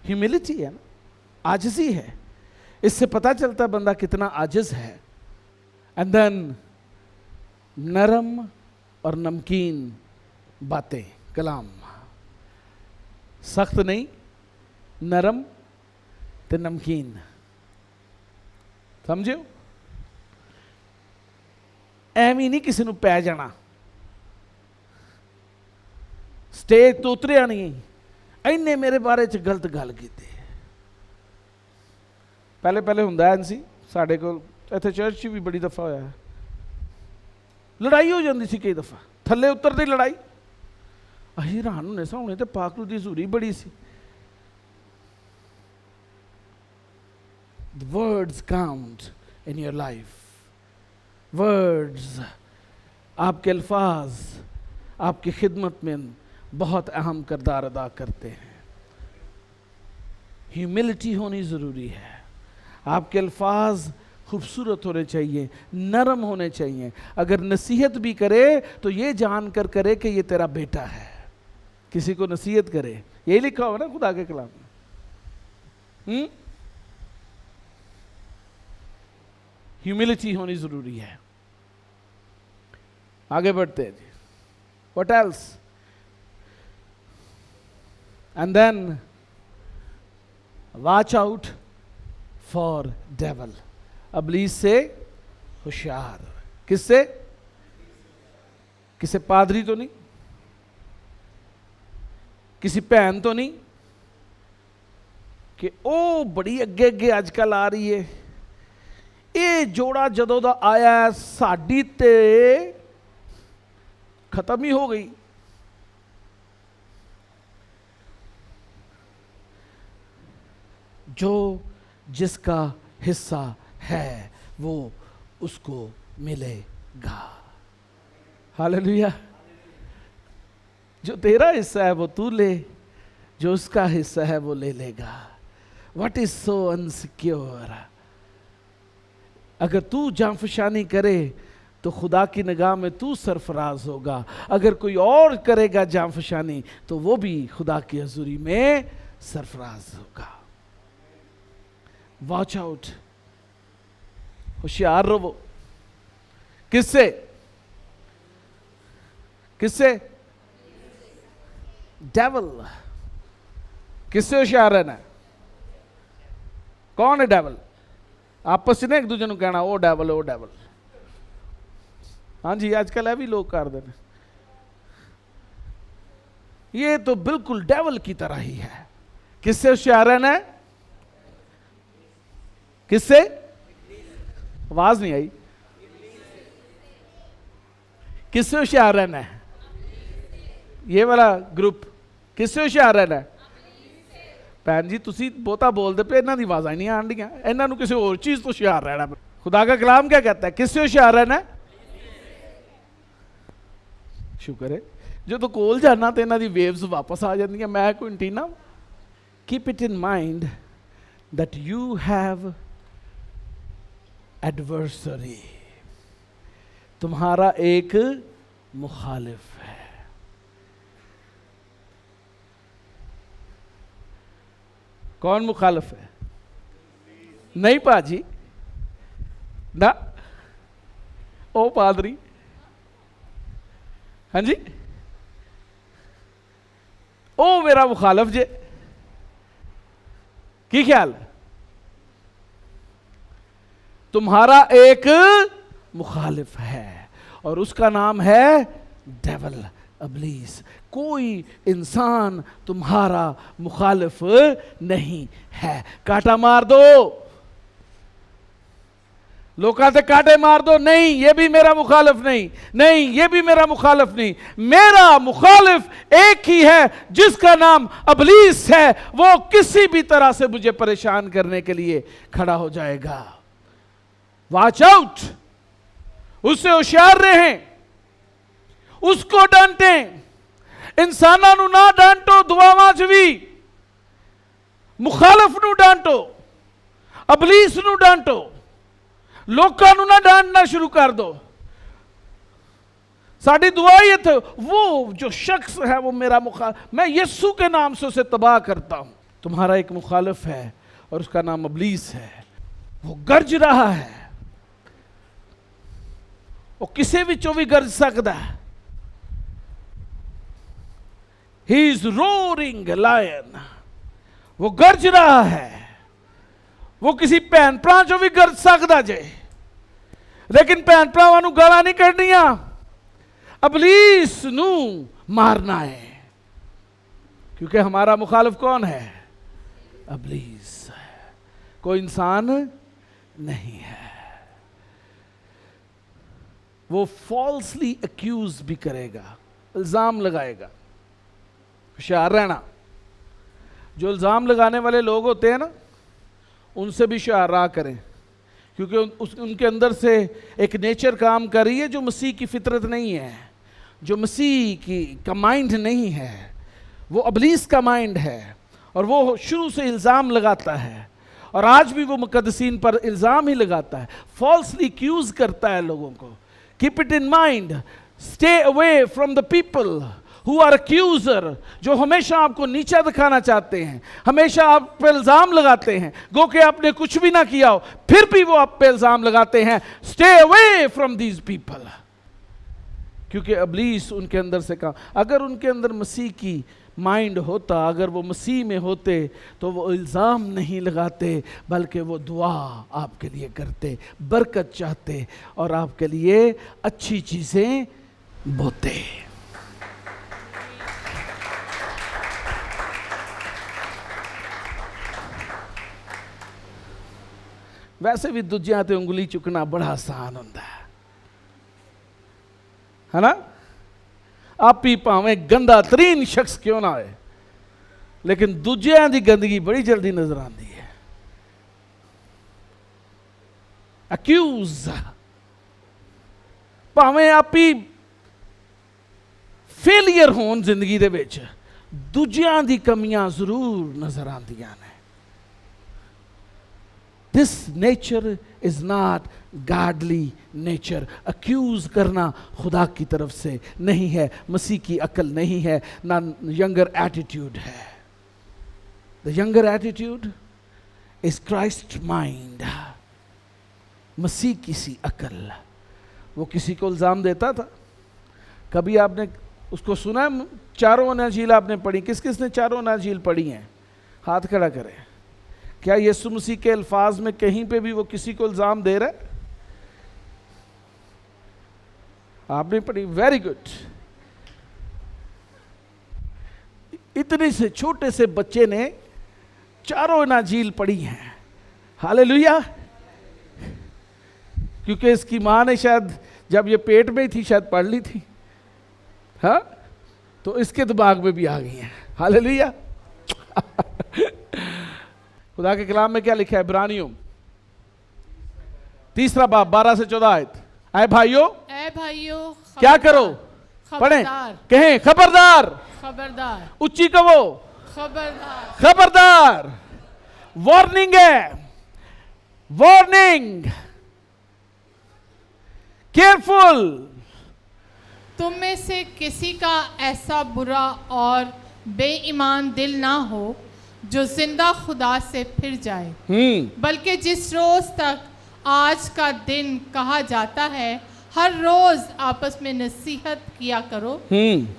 ह्यूमिलिटी है ना, आजिज़ी है। इससे पता चलता है बंदा कितना आजिज़ है। एंड देन नरम और नमकीन बातें, कलाम। सख्त नहीं, नरम ते नमकीन। समझो, एवं नहीं किसी को पै जाना, स्टेज तो उतरिया नहीं, इन्हें मेरे बारे च गलत गल की। पहले पहले हुंदा सी साडे कोल इत्थे चर्च च भी बड़ी दफ़ा होया है, लड़ाई हो जाती सी कई दफ़ा, थल्ले उतरते लड़ाई। असीं हैरान होने सामने तो पाकलू की हजूरी बड़ी सी। The words count in your life. Words, आपके अल्फाज आपकी खिदमत में बहुत अहम किरदार अदा करते हैं। ह्यूमिलिटी होनी ज़रूरी है। आपके अल्फाज खूबसूरत होने चाहिए, नरम होने चाहिए। अगर नसीहत भी करे तो ये जानकर करे कि ये तेरा बेटा है। किसी को नसीहत करे, यही लिखा हुआ ना खुदा के कलाम में। ह्यूमिलिटी होनी जरूरी है। आगे बढ़ते हैं जी। What else? And then watch out for devil. अबलीस से होशियार। किससे? किसी पादरी तो नहीं, किसी भैन तो नहीं कि ओ बड़ी अगे अगे आजकल आ रही है। ये जोड़ा जदों दा आया साडी ते खत्म ही हो गई। जो जिसका हिस्सा है वो उसको मिलेगा। हालेलुया। जो तेरा हिस्सा है वो तू ले, जो उसका हिस्सा है वो ले लेगा। What is so unsecure. अगर तू जांफशानी करे तो खुदा की निगाह में तू सरफराज होगा, अगर कोई और करेगा जांफशानी तो वो भी खुदा की हजूरी में सरफराज होगा। वॉच आउट, होशियार रहो। किससे? किससे? डेविल। किससे होशियार रहना है? कौन है डेविल? आपस में एक दूसरे को कहना ओ डेविल, ओ डेविल। हाँ जी, आजकल है भी लोग कर देने। ये तो बिल्कुल डेविल की तरह ही है। किससे होशियार रहना है? किससे? आवाज नहीं आई। किससे होशियार रहना है? ये वाला ग्रुप किससे होशियार रहना है? भैन जी तुसी बहुता बोलते पे, इन्हों की आवाज़ा नहीं आन दियां, इन्हों किसी और चीज़ तो होशियार रहना। खुदा का कलाम क्या कहता है? किससे होशियार रहना है? शुक्र है जो तो कोल जाना तो इन्हों की वेव्स वापस आ जाती। मैं कोई antenna. Keep it in mind that you have adversary. तुम्हारा एक मुखालिफ है। कौन मुखालिफ है? नहीं पाजी ना, ओ पादरी। हाँ जी, ओ मेरा मुखालिफ जे। की ख्याल है? तुम्हारा एक मुखालिफ है और उसका नाम है डेविल, इब्लीस। कोई इंसान तुम्हारा मुखालिफ नहीं है। काटा मार दो, लोग कहते काटे मार दो, नहीं ये भी मेरा मुखालिफ नहीं, नहीं ये भी मेरा मुखालिफ नहीं। मेरा मुखालिफ एक ही है जिसका नाम इब्लीस है। वो किसी भी तरह से मुझे परेशान करने के लिए खड़ा हो जाएगा। वॉच आउट, उससे होशियार रहें, उसको डांटें। इंसाना नू ना डांटो दुआवां च भी, मुखालिफ नू डांटो, इब्लीस नू डांटो, लोकां नू ना डांटना शुरू कर दो। साडी दुआ ही है, वो जो शख्स है वो मेरा मुखालिफ, मैं यीशु के नाम से उसे तबाह करता हूं। तुम्हारा एक मुखालिफ है और उसका नाम इब्लीस है। वो गरज रहा है, वो किसी विचों भी गरज सकता है। He is roaring lion। वो गरज रहा है। वो किसी भैन भरा चो भी गरज सकता जे, लेकिन भैन भरावां नूं गालां नहीं कढनियां, इब्लीस नूं मारना है। क्योंकि हमारा मुखालिफ कौन है? इब्लीस। कोई इंसान नहीं है। वो फॉल्सली अक्यूज भी करेगा, इल्जाम लगाएगा। होशियार रहना। जो इल्जाम लगाने वाले लोग होते हैं ना, उनसे भी होशियार रहा करें, क्योंकि उनके अंदर से एक नेचर काम कर रही है जो मसीह की फितरत नहीं है, जो मसीह का माइंड नहीं है, वो इब्लीस का माइंड है। और वो शुरू से इल्ज़ाम लगाता है और आज भी वो मुकद्दसीन पर इल्ज़ाम ही लगाता है, फॉल्सली एक्यूज करता है लोगों को। Keep it in mind, stay away from the people who are accuser, जो हमेशा आपको नीचा दिखाना चाहते हैं, हमेशा आप पे इल्ज़ाम लगाते हैं, गो कि आपने कुछ भी ना किया हो फिर भी वो आप पे इल्ज़ाम लगाते हैं। Stay away from these people, क्योंकि इब्लीस उनके अंदर से काम। अगर उनके अंदर मसीह की माइंड होता, अगर वो मसीह में होते तो वो इल्ज़ाम नहीं लगाते, बल्कि वो दुआ आपके लिए करते, बरकत चाहते और आपके लिए अच्छी चीज़ें बोते। वैसे भी दूजियां ते उंगली चुकना बड़ा आसान होता है ना? आप ही भावें गंदा तरीन शख्स क्यों ना है, लेकिन दूजिਆਂ ਦੀ गंदगी बड़ी जल्दी नजर आती है। अक्यूज, भावें आप ही फेलियर होन जिंदगी दे विच, दूजिਆਂ ਦੀ कमियां जरूर नजर आंदियां ने। This nature is not godly nature. Accuse करना खुदा की तरफ से नहीं है, मसीह की अकल नहीं है, ना यंगर एटीट्यूड है। The younger attitude is Christ mind. मसीह की सी अकल। वो किसी को इल्ज़ाम देता था, कभी आपने उसको सुना है? चारों अनाजील आपने पढ़ी, किस किस ने चारों अनाजील पढ़ी हैं? हाथ खड़ा करें। क्या यीशु मसीह के अल्फाज में कहीं पे भी वो किसी को इल्ज़ाम दे रहा है? आपने पढ़ी, वेरी गुड। इतने से छोटे से बच्चे ने चारों अनाजील पढ़ी हैं। हालेलुया। क्योंकि इसकी माँ ने शायद जब ये पेट में थी शायद पढ़ ली थी, हाँ, तो इसके दिमाग में भी आ गई हैं। हालेलुया। खुदा के कलाम में क्या लिखा है? इब्रानियों 3 बाब 12 से 14 आयत। ऐ भाइयों क्या करो? पढ़ें, कहें खबरदार। खबरदार, उच्ची कहो खबरदार, खबरदार। वार्निंग है, वार्निंग, केयरफुल। तुम में से किसी का ऐसा बुरा और बेईमान दिल ना हो जो जिंदा खुदा से फिर जाए, बल्कि जिस रोज तक आज का दिन कहा जाता है, हर रोज आपस में नसीहत किया करो,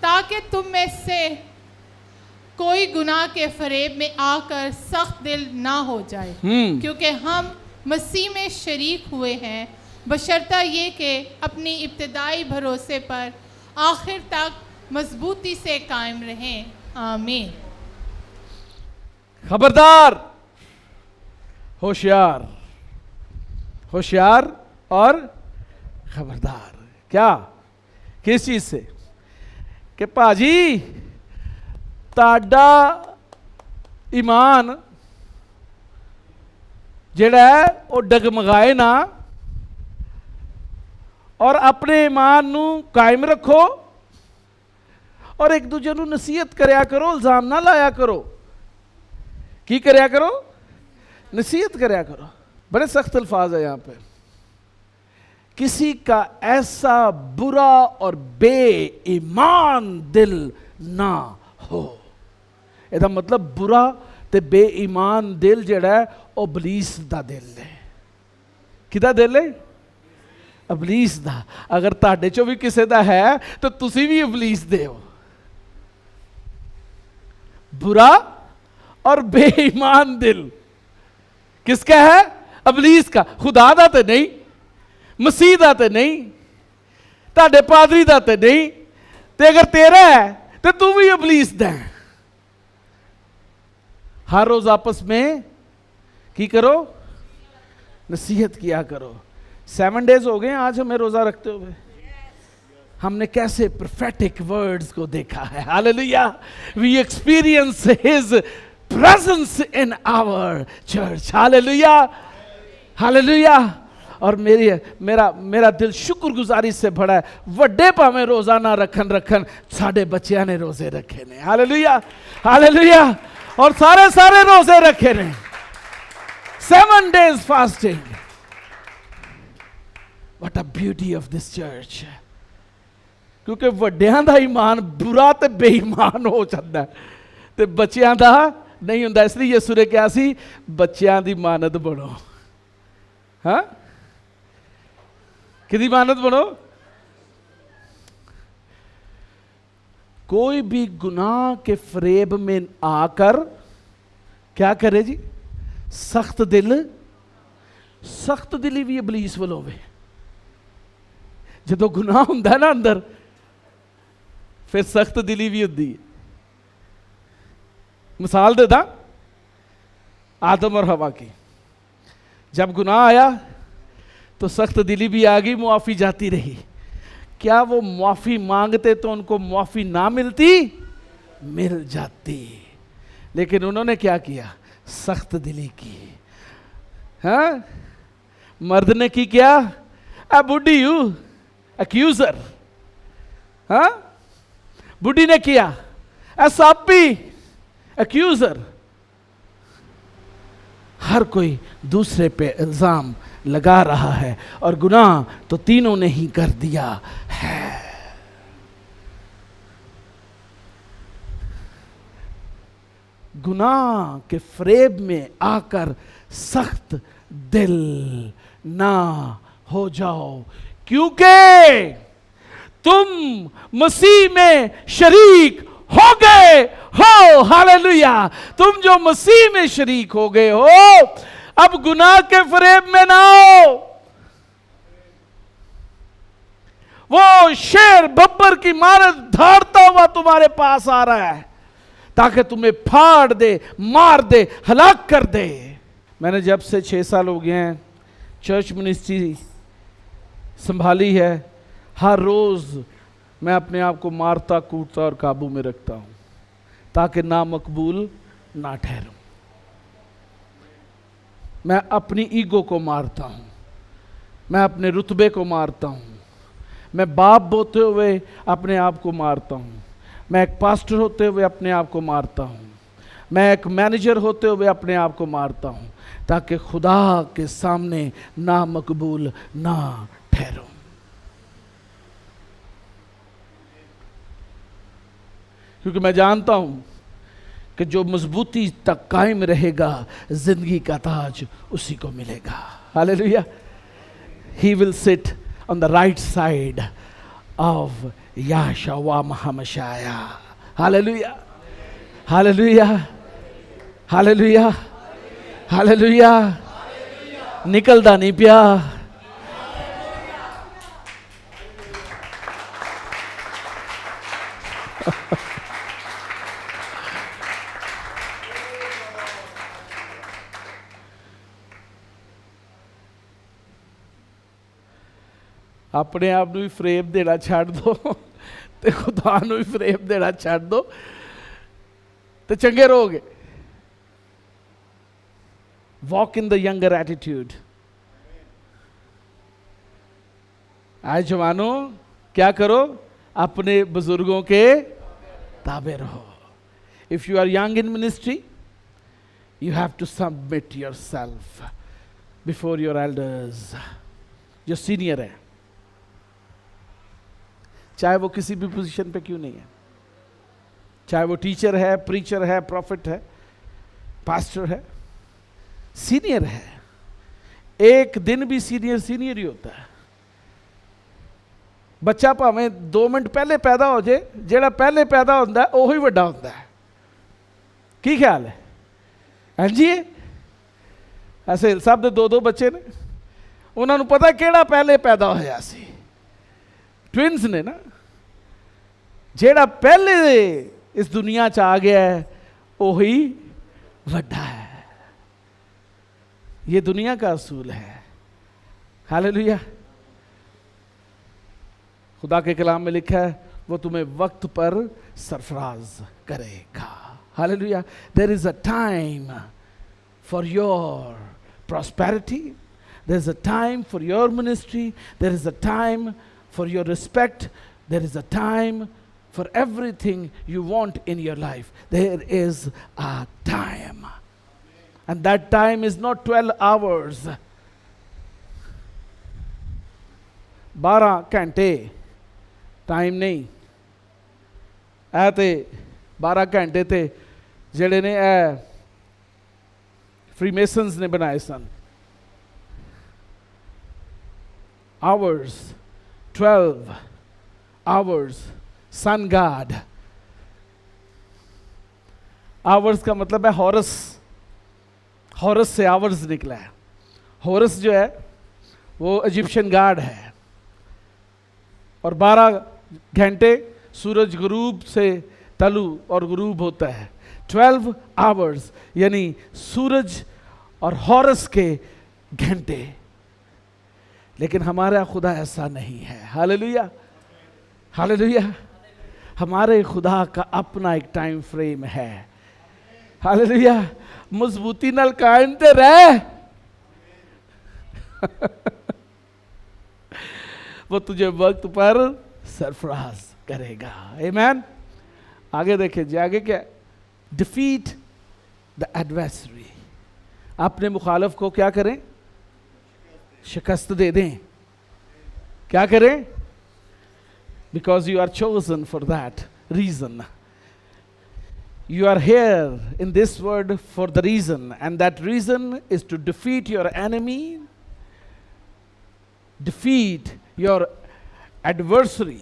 ताकि तुम में से कोई गुनाह के फरेब में आकर सख्त दिल ना हो जाए। क्योंकि हम मसीह में शरीक हुए हैं, बशर्ता ये कि अपनी इब्तिदाई भरोसे पर आखिर तक मजबूती से कायम रहें। आमीन। खबरदार, होशियार, होशियार और खबरदार। क्या? किस चीज से? कि भाजी ताड़ा ईमान जेड़ा है वो डगमगाए ना, और अपने ईमान नू कायम रखो, और एक दूजे नू नसीहत करया करो, इल्जाम ना लाया करो। की करया करो? नसीहत करया करो। बड़े सख्त अल्फाज है यहाँ पे। किसी का ऐसा बुरा और बेईमान दिल ना हो। ਇਹਦਾ मतलब बुरा ते बेईमान दिल ਜਿਹੜਾ ਹੈ ਉਹ ਇਬਲੀਸ ਦਾ ਦਿਲ ਹੈ। ਕਿਹਦਾ ਦਿਲ ਹੈ? ਇਬਲੀਸ ਦਾ। ਅਗਰ ਤੁਹਾਡੇ ਚੋਂ ਵੀ ਕਿਸੇ ਦਾ ਹੈ ਤਾਂ ਤੁਸੀਂ ਵੀ ਇਬਲੀਸ ਦੇ ਹੋ। बुरा और बेईमान दिल किसका है? इबलीस का। खुदा दा ते नहीं, मसीह दा ते नहीं, ताड़े पादरी दा ते नहीं। ते अगर तेरा है तो तू भी इबलीस दा है। हर रोज आपस में की करो? नसीहत किया करो। 7 डेज हो गए आज हमें रोजा रखते हुए। हमने कैसे प्रोफेटिक वर्ड्स को देखा है। Hallelujah. We experience his presence in our church. Hallelujah, hallelujah. और मेरा दिल शुक्रगुजारी से भरा है। वड्डे भावें रोजा ना रखन साडे बच्चियां ने रोजे रखे ने। Hallelujah, hallelujah. और सारे रोजे रखे ने। 7 days fasting. What a beauty of this church. क्योंकि वड्डियां दा ईमान बुरा ते बेईमान हो जाता है, ते बच्चियां दा नहीं हुंदा। इसलिए यीशु ने कहा सी बच्चियां दी मानद बनो। हाँ, किदी मानद बनो? कोई भी गुनाह के फरेब में आकर क्या करे जी? सख्त दिली भी इबलीस वाल होवे। जो गुनाह हुंदा ना अंदर, फिर सख्त दिली भी होती है। मिसाल देता आदम और हवा की। जब गुनाह आया तो सख्त दिली भी आ गई, मुआफी जाती रही। क्या वो माफी मांगते तो उनको माफी ना मिलती? मिल जाती। लेकिन उन्होंने क्या किया? सख्त दिली की। हाँ, मर्द ने की क्या? बुढ़ी यू एक्यूजर। हाँ, बुढ़ी ने किया सापी एक्यूजर। हर कोई दूसरे पे इल्जाम लगा रहा है और गुनाह तो तीनों ने ही कर दिया है। गुनाह के फ्रेब में आकर सख्त दिल ना हो जाओ, क्योंकि तुम मसीह में शरीक हो गए हो। हालेलुया। तुम जो मसीह में शरीक हो गए हो, अब गुनाह के फरेब में ना हो। वो शेर बब्बर की मानद धाड़ता हुआ तुम्हारे पास आ रहा है ताकि तुम्हें फाड़ दे, मार दे, हलाक कर दे। मैंने जब से 6 साल हो गए हैं चर्च मिनिस्ट्री संभाली है, हर रोज मैं अपने आप को मारता, कूटता और काबू में रखता हूं ताकि ना मकबूल ना ठहरूं। मैं अपनी ईगो को मारता हूं, मैं अपने रुतबे को मारता हूं, मैं बाप होते हुए अपने आप को मारता हूं, मैं एक पास्टर होते हुए अपने आप को मारता हूं, मैं एक मैनेजर होते हुए अपने आप को मारता हूं ताकि खुदा के सामने ना मकबूल ना ठहरूं। क्योंकि मैं जानता हूं कि जो मजबूती तक कायम रहेगा जिंदगी का ताज उसी को मिलेगा। Hallelujah. He will sit on the right side of Yahshua Mahashaya. Hallelujah. Hallelujah. Hallelujah. Hallelujah. निकलदा नहीं पिया। अपने आप ਨੂੰ ਵੀ ਫਰੇਮ ਦੇਣਾ ਛੱਡ ਦੋ ਤੇ ਖੁਦਾ ਨੂੰ ਵੀ ਫਰੇਮ ਦੇਣਾ ਛੱਡ ਦੋ ਤੇ ਚੰਗੇ ਰਹੋਗੇ। Walk in the younger attitude. आज जवानों क्या करो? अपने बुजुर्गों के ताबे रहो। If you are young in ministry, you have to submit yourself before your elders, जो सीनियर है, चाहे वो किसी भी पोजीशन पे क्यों नहीं है, चाहे वो टीचर है, प्रीचर है, प्रॉफिट है, पास्टर है, सीनियर है। एक दिन भी सीनियर सीनियर ही होता है। बच्चा भावें 2 मिनट पहले पैदा हो जाए, जेड़ा पहले पैदा होता है वही वड्डा होता है। की ख्याल है? हाँ जी, ऐसे सब दे 2-2 बच्चे ने, उन्होंने पता केड़ा पहले पैदा होया सी। ट्विंस ने ना, जेड़ा पहले इस दुनिया च आ गया है वही वड्डा है। ये दुनिया का असूल है। हालेलुया। खुदा के कलाम में लिखा है वो तुम्हें वक्त पर सरफराज करेगा। Hallelujah. There is a time for your prosperity, there is a time for your ministry, there is a time for your respect, there is a time for everything you want in your life. There is a time, and that time is not 12 hours. 12 घंटे time नहीं ऐ ते 12 घंटे ते जेड़े ने ऐ Freemasons ने बनाए सन। Hours, 12 hours, sun god. Hours का मतलब है हॉरस। हॉरस से आवर्स निकला है। हॉरस जो है वो इजिप्शियन गाड है। और 12 घंटे सूरज गुरूब से तलु और गुरूब होता है। 12 hours यानी सूरज और हॉरस के घंटे। लेकिन हमारा खुदा ऐसा नहीं है। हालेलुया। हालेलुया। हमारे खुदा का अपना एक टाइम फ्रेम है। हालेलुया। मजबूती नाल कायम ते रह। वो तुझे वक्त पर सरफराज करेगा। आमीन। आगे देखिए जी, आगे क्या? Defeat the adversary. अपने मुखालिफ को क्या करें? शिकस्त दे दें। क्या करें? Because you are chosen for that reason. You are here in this word for the reason, and that reason is to defeat your enemy, defeat your adversary.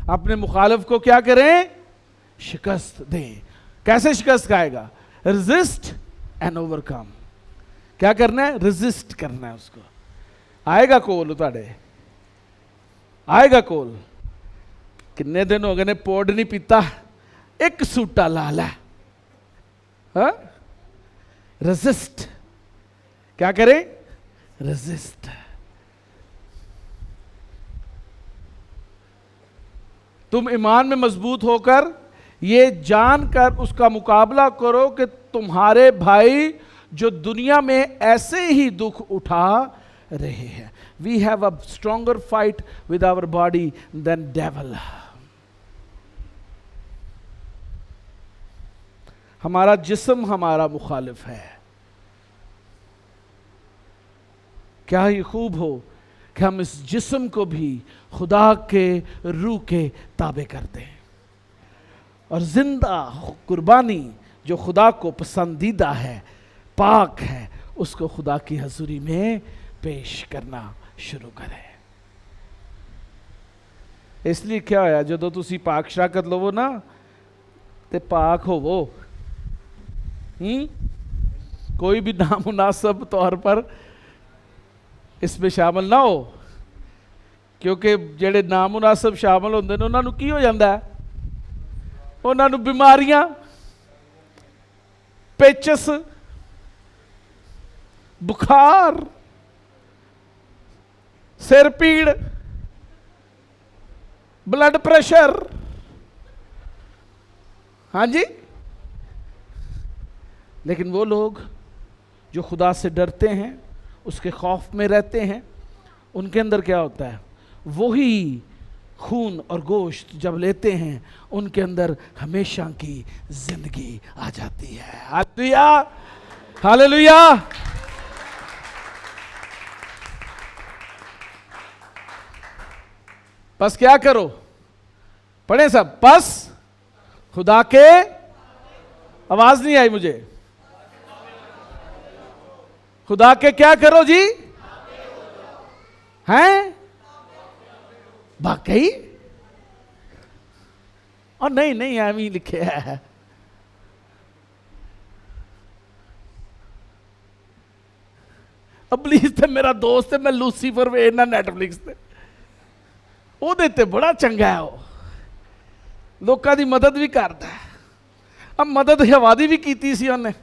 अपने मुखालिफ को क्या करें? शिकस्त दें। कैसे शिकस्त खाएगा? Resist and overcome. क्या करना है? Resist करना है उसको। आएगा कोल उतारे, आएगा कोल। कितने दिन हो गए ने पोड नहीं पीता, एक सूटा लाल है। हाँ? रेजिस्ट। क्या करें? रेजिस्ट। तुम ईमान में मजबूत होकर ये जानकर उसका मुकाबला करो कि तुम्हारे भाई जो दुनिया में ऐसे ही दुख उठा रहे हैं। We have a stronger fight with our body than devil. हमारा जिस्म हमारा मुखालिफ है। क्या ये खूब हो कि हम इस जिस्म को भी खुदा के रूह के ताबे कर दें, और जिंदा कुर्बानी जो खुदा को पसंदीदा है, पाक है, उसको खुदा की हजूरी में पेश करना शुरू करें। इसलिए क्या होया, जो तुसी पाक शराकत लवो ना ते पाक होवो। कोई भी नामुनासिब तौर पर इसमें शामिल ना हो, क्योंकि जेड़े नामुनासिब शामिल होंदे ने उन्हां नूं की हो जांदा है? उन्हां नूं बीमारियां, पेचस, बुखार, सिर पीड़, ब्लड प्रेशर। हाँ जी। लेकिन वो लोग जो खुदा से डरते हैं, उसके खौफ में रहते हैं, उनके अंदर क्या होता है? वही खून और गोश्त जब लेते हैं, उनके अंदर हमेशा की जिंदगी आ जाती है। Hallelujah, hallelujah. बस क्या करो? पढ़े सब। बस खुदा के, आवाज नहीं आई मुझे। खुदा के क्या करो जी? हैं? वाकई? और नहीं नहीं, एवं ही लिखे है। अबलीस ते मेरा दोस्त है, मैं लूसीफर वेखना नेटफ्लिक्स ते, ਉਹਦੇ ਤੇ बड़ा चंगा है। वो लोगों की मदद भी करता है। अब मदद हवा दी भी की सी उन्हें।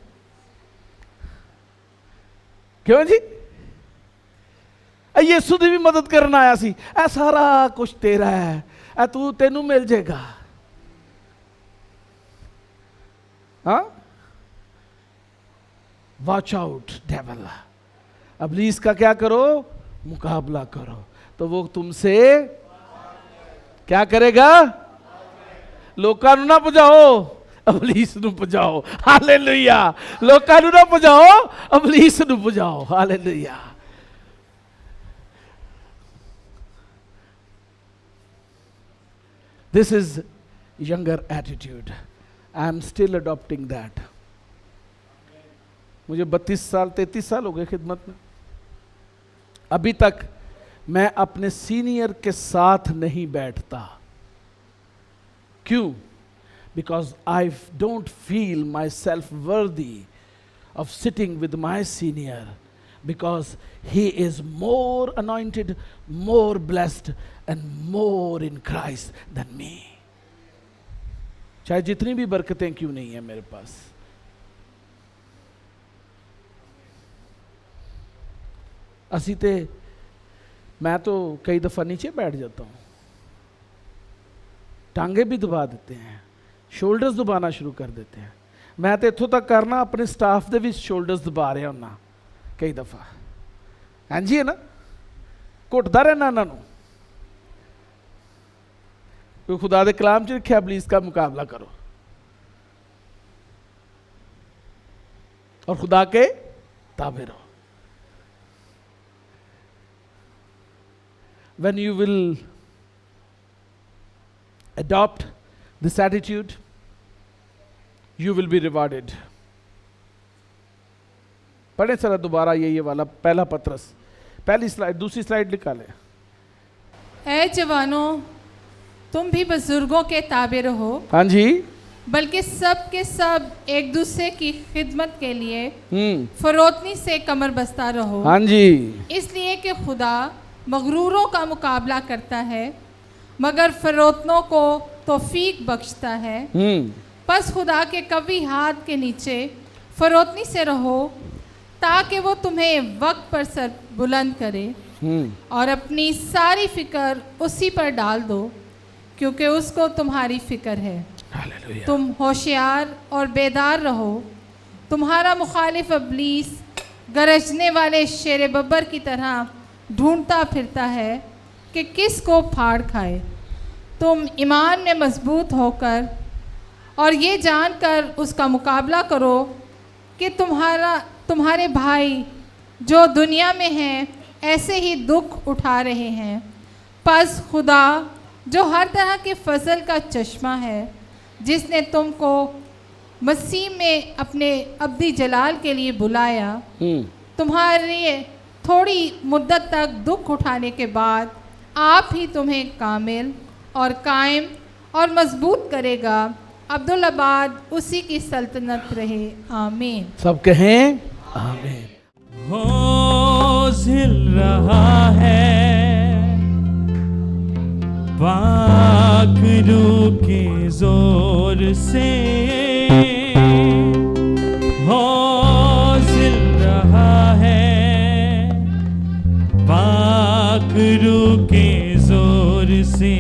क्यों जी? यीशु की भी मदद करना आया सी। ऐ सारा कुछ तेरा है, ऐ तू तेनू मिल जाएगा। हाँ? Watch out devil. अबलीस का क्या करो? मुकाबला करो, तो वो तुमसे क्या करेगा? लोकां नू ना पुजाओ, अबलीस नू पुजाओ। हालेलुया। लोकां नू ना पुजाओ, अबलीस नू पुजाओ। Hallelujah. This is younger attitude. I am still adopting that. मुझे 32 साल 33 साल हो गए खिदमत में। अभी तक मैं अपने सीनियर के साथ नहीं बैठता। क्यों? Because I don't feel myself worthy of sitting with my senior, because he is more anointed, more blessed and more in Christ than me. चाहे जितनी भी बरकतें क्यों नहीं है मेरे पास। मैं तो कई दफा नीचे बैठ जाता हूँ। टांगे भी दबा देते हैं, शोल्डर्स दबाना शुरू कर देते हैं। मैं तो इत्थों तक करना अपने स्टाफ के भी शोल्डर्स दबा रहा होना कई दफ़ा, हाँ जी है ना, घुटदा रहना उन्होंने। कोई खुदा के कलाम च लिखा इबलीस का मुकाबला करो और खुदा के ताबे रहो। When you will adopt this attitude, you will be rewarded. पढ़े सरा दोबारा ये वाला पहला पत्रस, पहली स्लाइड, दूसरी स्लाइड निकाले। ऐ जवानों, तुम भी बुजुर्गों के ताबे रहो, हाँ जी, बल्कि सब के सब एक दूसरे की खिदमत के लिए फरोतनी से कमर बस्ता रहो। हाँ जी, इसलिए कि खुदा मगरूरों का मुकाबला करता है मगर फरोतनों को तौफीक बख्शता है। बस खुदा के कवी हाथ के नीचे फरोतनी से रहो ताकि वो तुम्हें वक्त पर सर बुलंद करे और अपनी सारी फिक्र उसी पर डाल दो क्योंकि उसको तुम्हारी फिक्र है। तुम होशियार और बेदार रहो। तुम्हारा मुखालिफ इब्लीस गरजने वाले शेर बब्बर की तरह ढूंढता फिरता है कि किस को फाड़ खाए। तुम ईमान में मजबूत होकर और ये जानकर उसका मुकाबला करो कि तुम्हारे भाई जो दुनिया में हैं ऐसे ही दुख उठा रहे हैं। बस खुदा जो हर तरह के फजल का चश्मा है, जिसने तुमको मसीह में अपने अब्दी जलाल के लिए बुलाया, तुम्हारे थोड़ी मुद्दत तक दुख उठाने के बाद आप ही तुम्हें कामिल और कायम और मजबूत करेगा। अब्दुल्लाबाद उसी की सल्तनत रहे। आमीन। सब कहें आमीन। हो जिल रहा है पाक रूह के जोर से, हो जिल रहा है पाक रूह के जोर से,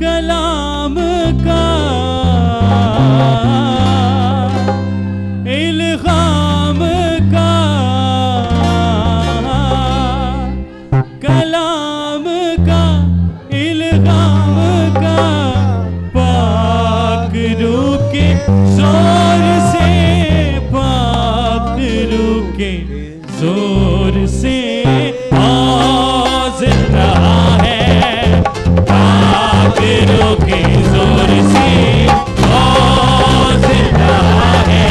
कलाम का इल्गाम का, कलाम का इल्गाम का, पाक रूह के जोर से, पाक रूह के जोर से हाजिर रहा है, पाक रूह के जोर से हाजिर रहा है,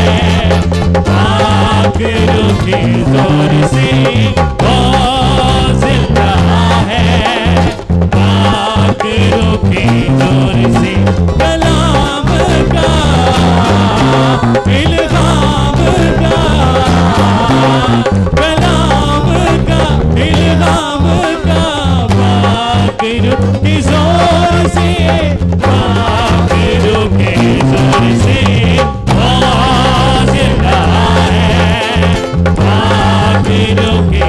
पाक रूह के जोर से हाजिर रहा है, पाक रूह के जोर से, कलाम का इल्गाम का, कलाम का इल्गाम का, पाक रूह के जोर से, पाक रूह के जोर से हाजिर रहा है, पाक रूह के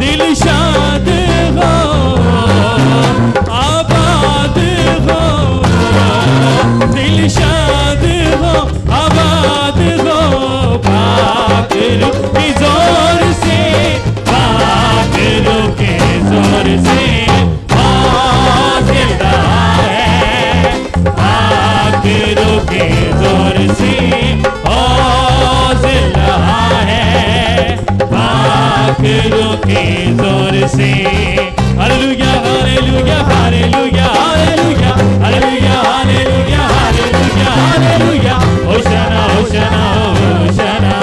दिल शाद हो, आबाद हो, दिल शाद हो, आबाद हो, पाक रूह के जोर से, पाक रूह के जोर से जिंदा है, पाक रूह के जोर से जिंदा है, पाक रूह के जोर से। हालेलुया hallelujah hallelujah hallelujah hallelujah hallelujah hallelujah हालेलुया, होशाना होशाना होशाना।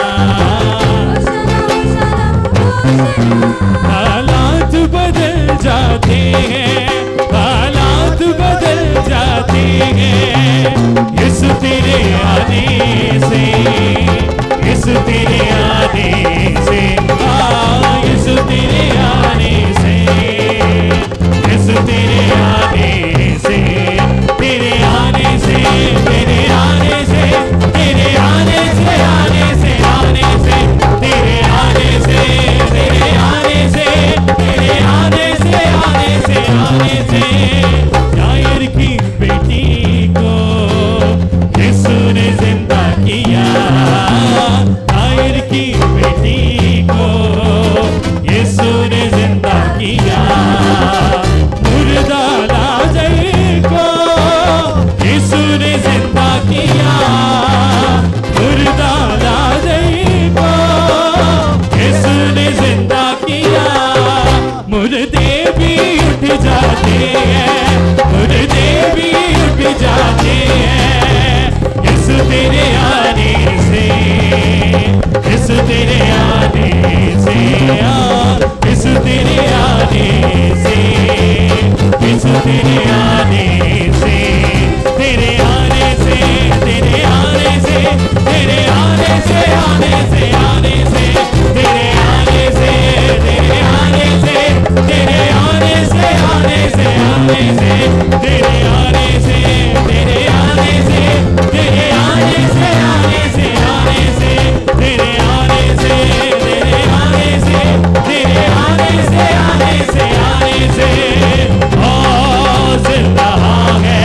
हालात बदल जाते हैं, हालात बदल जाते हैं, इस तेरे आने से, इस तेरे आने से, इस तेरे आने से, इस तेरे आने से, तेरे आने से, तेरे आने से, तेरे आने से, आने से, आने से, तेरे आने से, तेरे आने से, तेरे आने से, आने से, आने से। यायर की बेटी को यीशु ने जिंदा किया, यायर की बेटी को यीशु ने जिंदा किया, मुर्दा लाजर को यीशु ने जिंदा किया, मुर्दा लाजर को यीशु ने जिंदा किया, मुर्दे भी उठ जाते हैं, मुर्दे भी उठ जाते हैं, इस तेरे आने से, इस तेरे आने से, इस तेरे आने से, इस तेरे आने से, तेरे आने से, तेरे आने से, तेरे आने से, आने से, आने से, तेरे आने से, तेरे आने से, तेरे आने से, आने से, आने से, तेरे आने से, तेरे आने से, तेरे आने से, आने से, आने से, तेरे आने से, तेरे आने से, तेरे आने से, आने से, आने से, ओ जिंदा है,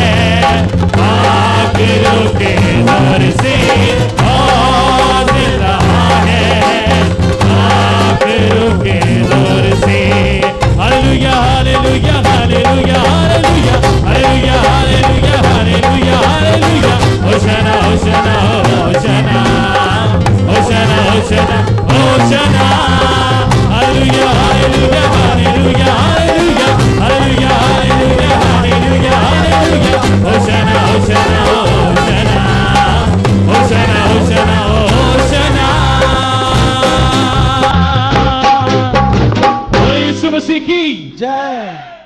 पाक रूह के जोर से, ओ जिंदा है, पाक रूह के जोर से। हालेलुया hallelujah hallelujah hallelujah hallelujah hallelujah hallelujah हालेलुया, होशाना होशाना होशाना होशाना होशाना होशाना। हालेलुया hallelujah hallelujah hallelujah hallelujah hallelujah hallelujah हालेलुया, होशाना होशाना होशाना होशाना होशाना होशाना। यीशु मसीह की जय।